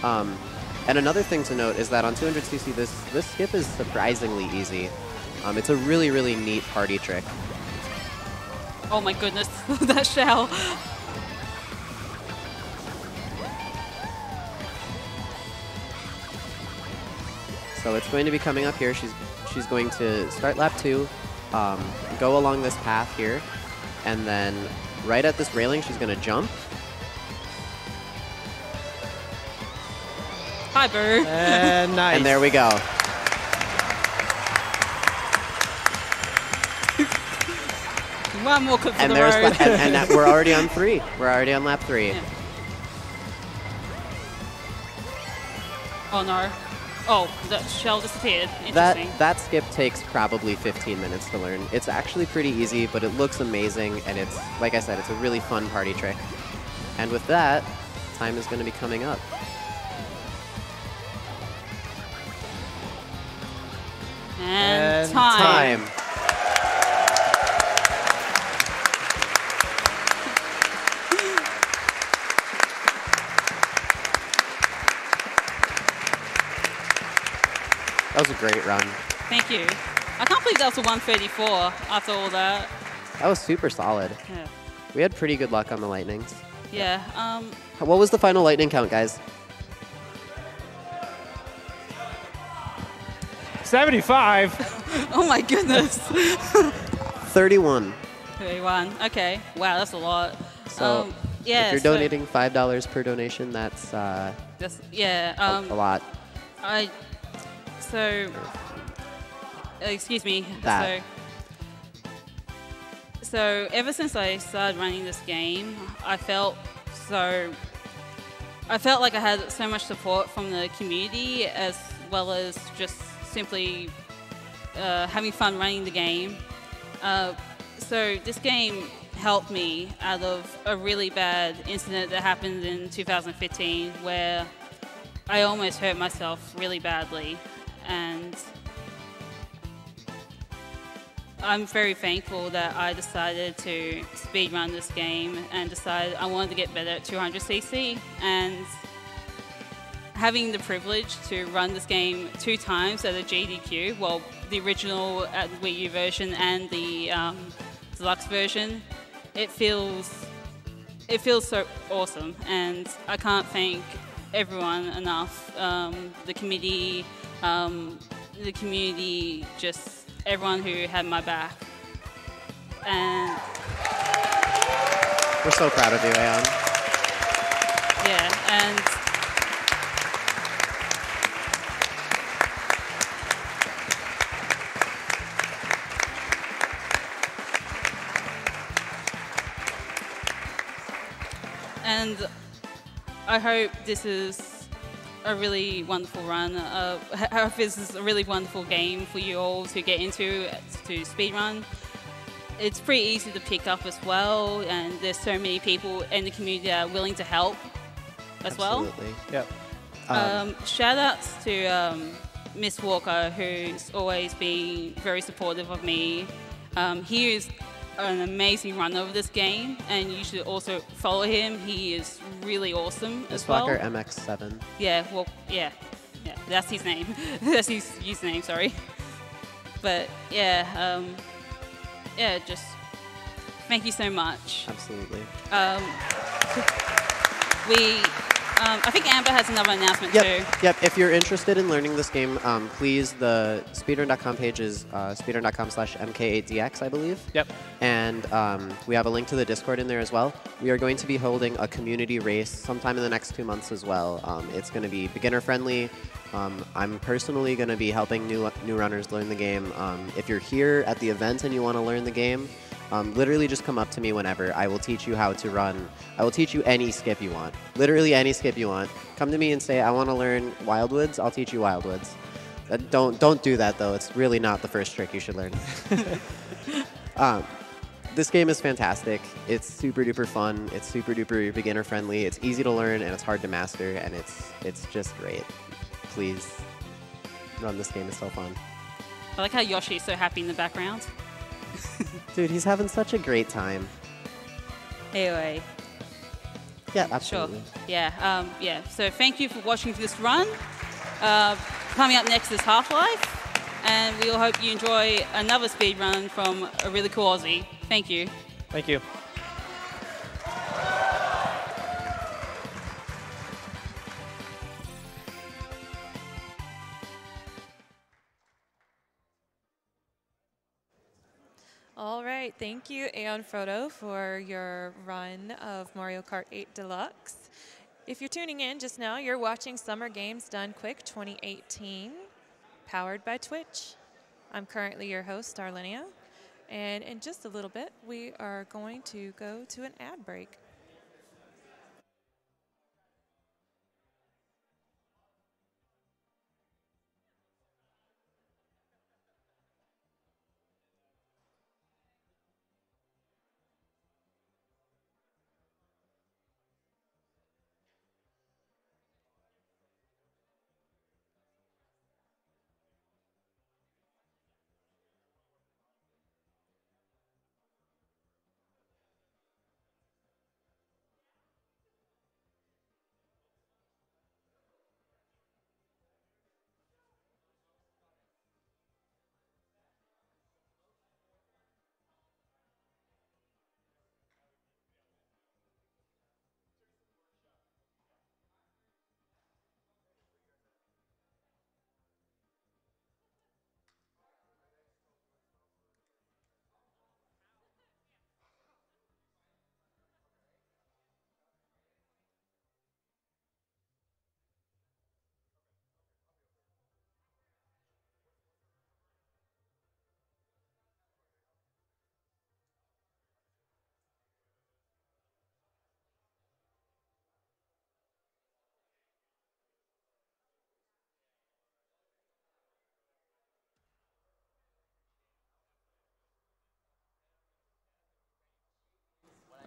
And another thing to note is that on 200cc, this skip is surprisingly easy. It's a really, really neat party trick. Oh my goodness, that shell. So it's going to be coming up here. She's going to start lap 2, go along this path here, and then right at this railing, she's going to jump. Hi, Boo. And nice. And there we go. One more clip for And the there's road. and we're already on 3. We're already on lap 3. Yeah. Oh no. Oh, the shell disappeared. Interesting. That skip takes probably 15 minutes to learn. It's actually pretty easy, but it looks amazing, and it's, like I said, it's a really fun party trick. And with that, time is going to be coming up. And time. That was a great run. Thank you. I can't believe that was a 134 after all that. That was super solid. Yeah. We had pretty good luck on the lightnings. Yeah. What was the final lightning count, guys? 75. Oh my goodness. 31. 31. Okay. Wow, that's a lot. So yeah. if you're donating $5 per donation, that's a lot. Excuse me. That. So ever since I started running this game, I felt like I had so much support from the community, as well as just simply having fun running the game. So this game helped me out of a really bad incident that happened in 2015, where I almost hurt myself really badly, and I'm very thankful that I decided to speedrun this game and decided I wanted to get better at 200cc, and having the privilege to run this game 2 times at a GDQ, well, the original at the Wii U version and the Deluxe version, it feels so awesome, and I can't thank everyone enough. The committee, just everyone who had my back. And we're so proud of you, Aeon. Yeah, and I hope this is a really wonderful run. I hope this is a really wonderful game for you all to get into, to speedrun. It's pretty easy to pick up as well, and there's so many people in the community that are willing to help as Absolutely. Yep. Shout outs to Miss Walker, who's always been very supportive of me. He is an amazing runner of this game, and you should also follow him. He is really awesome as well. Walker MX7. Yeah, well, yeah, that's his name. That's his username, sorry. But yeah, just thank you so much. Absolutely. I think Amber has another announcement too. Yep, if you're interested in learning this game, please, the speedrun.com page is speedrun.com/mk8dx, I believe. Yep. And we have a link to the Discord in there as well. We are going to be holding a community race sometime in the next 2 months as well. It's going to be beginner friendly. I'm personally going to be helping new runners learn the game. If you're here at the event and you want to learn the game, literally just come up to me whenever. I will teach you how to run. I will teach you any skip you want. Literally any skip you want. Come to me and say, I want to learn Wildwoods. I'll teach you Wildwoods. Don't do that, though. It's really not the first trick you should learn. This game is fantastic. It's super duper fun. It's super duper beginner friendly. It's easy to learn, and it's hard to master, and it's just great. Please run this game. It's so fun. I like how Yoshi's so happy in the background. Dude, he's having such a great time. Anyway. Yeah, absolutely. Sure. Yeah, so thank you for watching this run. Coming up next is Half-Life, and we all hope you enjoy another speed run from a really cool Aussie. Thank you. Thank you. All right, thank you, AeonFrodo, for your run of Mario Kart 8 Deluxe. If you're tuning in just now, you're watching Summer Games Done Quick 2018, powered by Twitch. I'm currently your host, Darlinia, and in just a little bit, we are going to go to an ad break.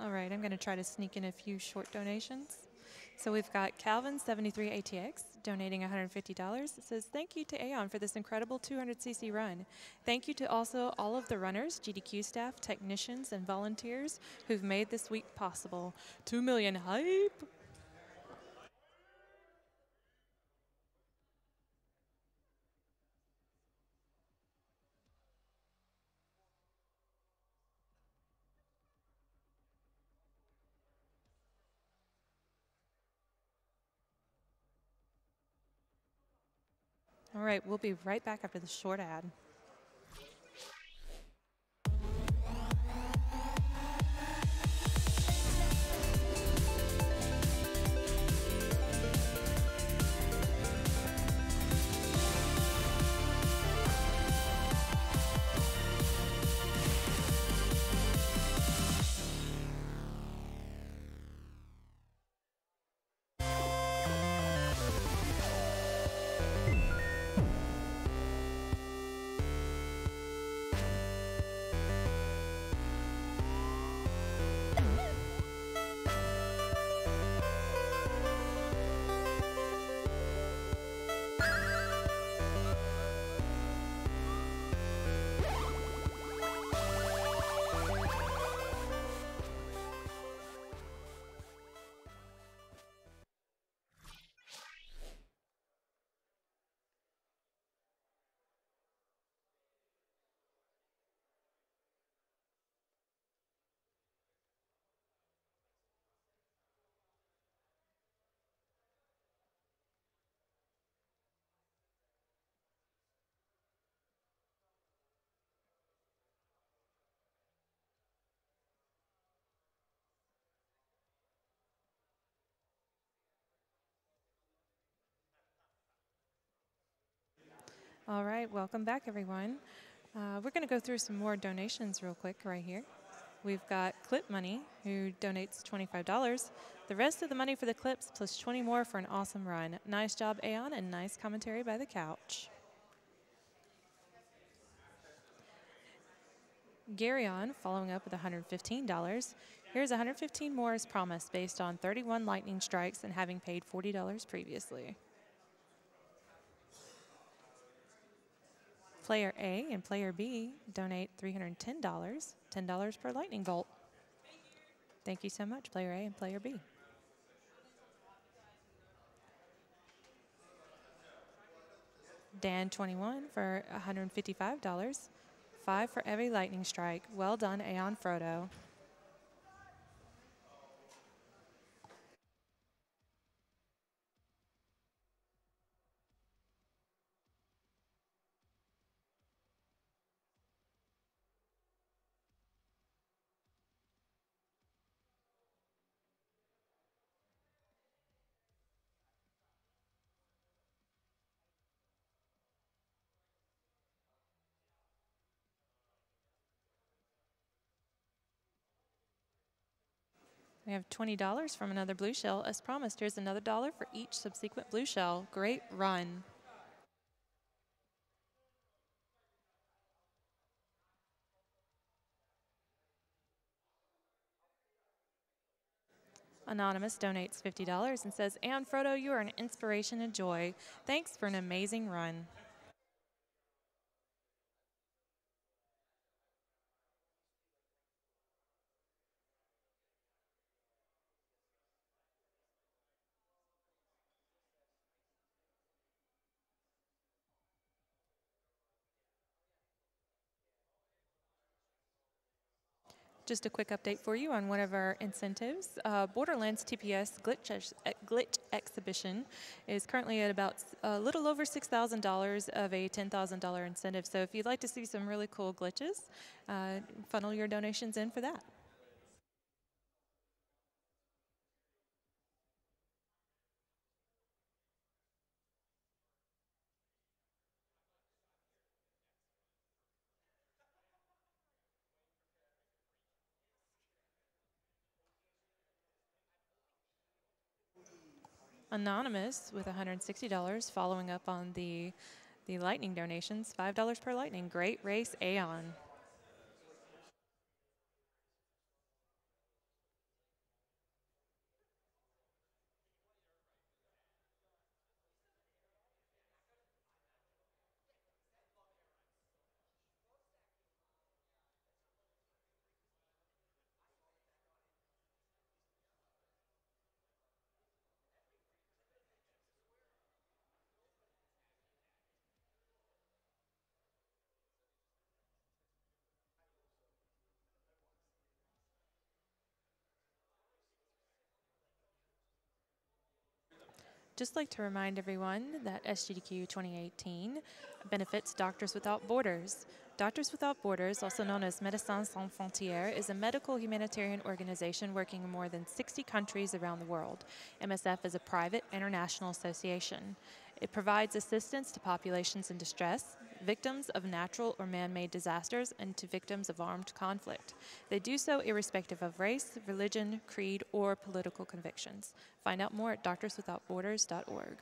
All right, I'm going to try to sneak in a few short donations. So we've got Calvin73ATX donating $150. It says, thank you to Aeon for this incredible 200cc run. Thank you to also all of the runners, GDQ staff, technicians, and volunteers who've made this week possible. 2 million hype! All right, we'll be right back after the short ad. All right, welcome back, everyone. We're going to go through some more donations real quick right here. We've got Clip Money, who donates $25. The rest of the money for the clips, plus 20 more for an awesome run. Nice job, Aeon, and nice commentary by the couch. Garyon, following up with $115. Here's $115 more as promised, based on 31 lightning strikes and having paid $40 previously. Player A and Player B donate $310, $10 per lightning bolt. Thank you so much, Player A and Player B. Dan21 for $155, 5 for every lightning strike. Well done, AeonFrodo. We have $20 from another blue shell. As promised, here's another dollar for each subsequent blue shell. Great run. Anonymous donates $50 and says, AeonFrodo, you are an inspiration and joy. Thanks for an amazing run. Just a quick update for you on one of our incentives. Borderlands TPS Glitch Exhibition is currently at about a little over $6,000 of a $10,000 incentive. So if you'd like to see some really cool glitches, funnel your donations in for that. Anonymous with $160, following up on the lightning donations, $5 per lightning. Great race, Aeon. Just like to remind everyone that SGDQ 2018 benefits Doctors Without Borders. Doctors Without Borders, also known as Médecins Sans Frontières, is a medical humanitarian organization working in more than 60 countries around the world. MSF is a private international association. It provides assistance to populations in distress, victims of natural or man-made disasters, and to victims of armed conflict. They do so irrespective of race, religion, creed, or political convictions. Find out more at doctorswithoutborders.org.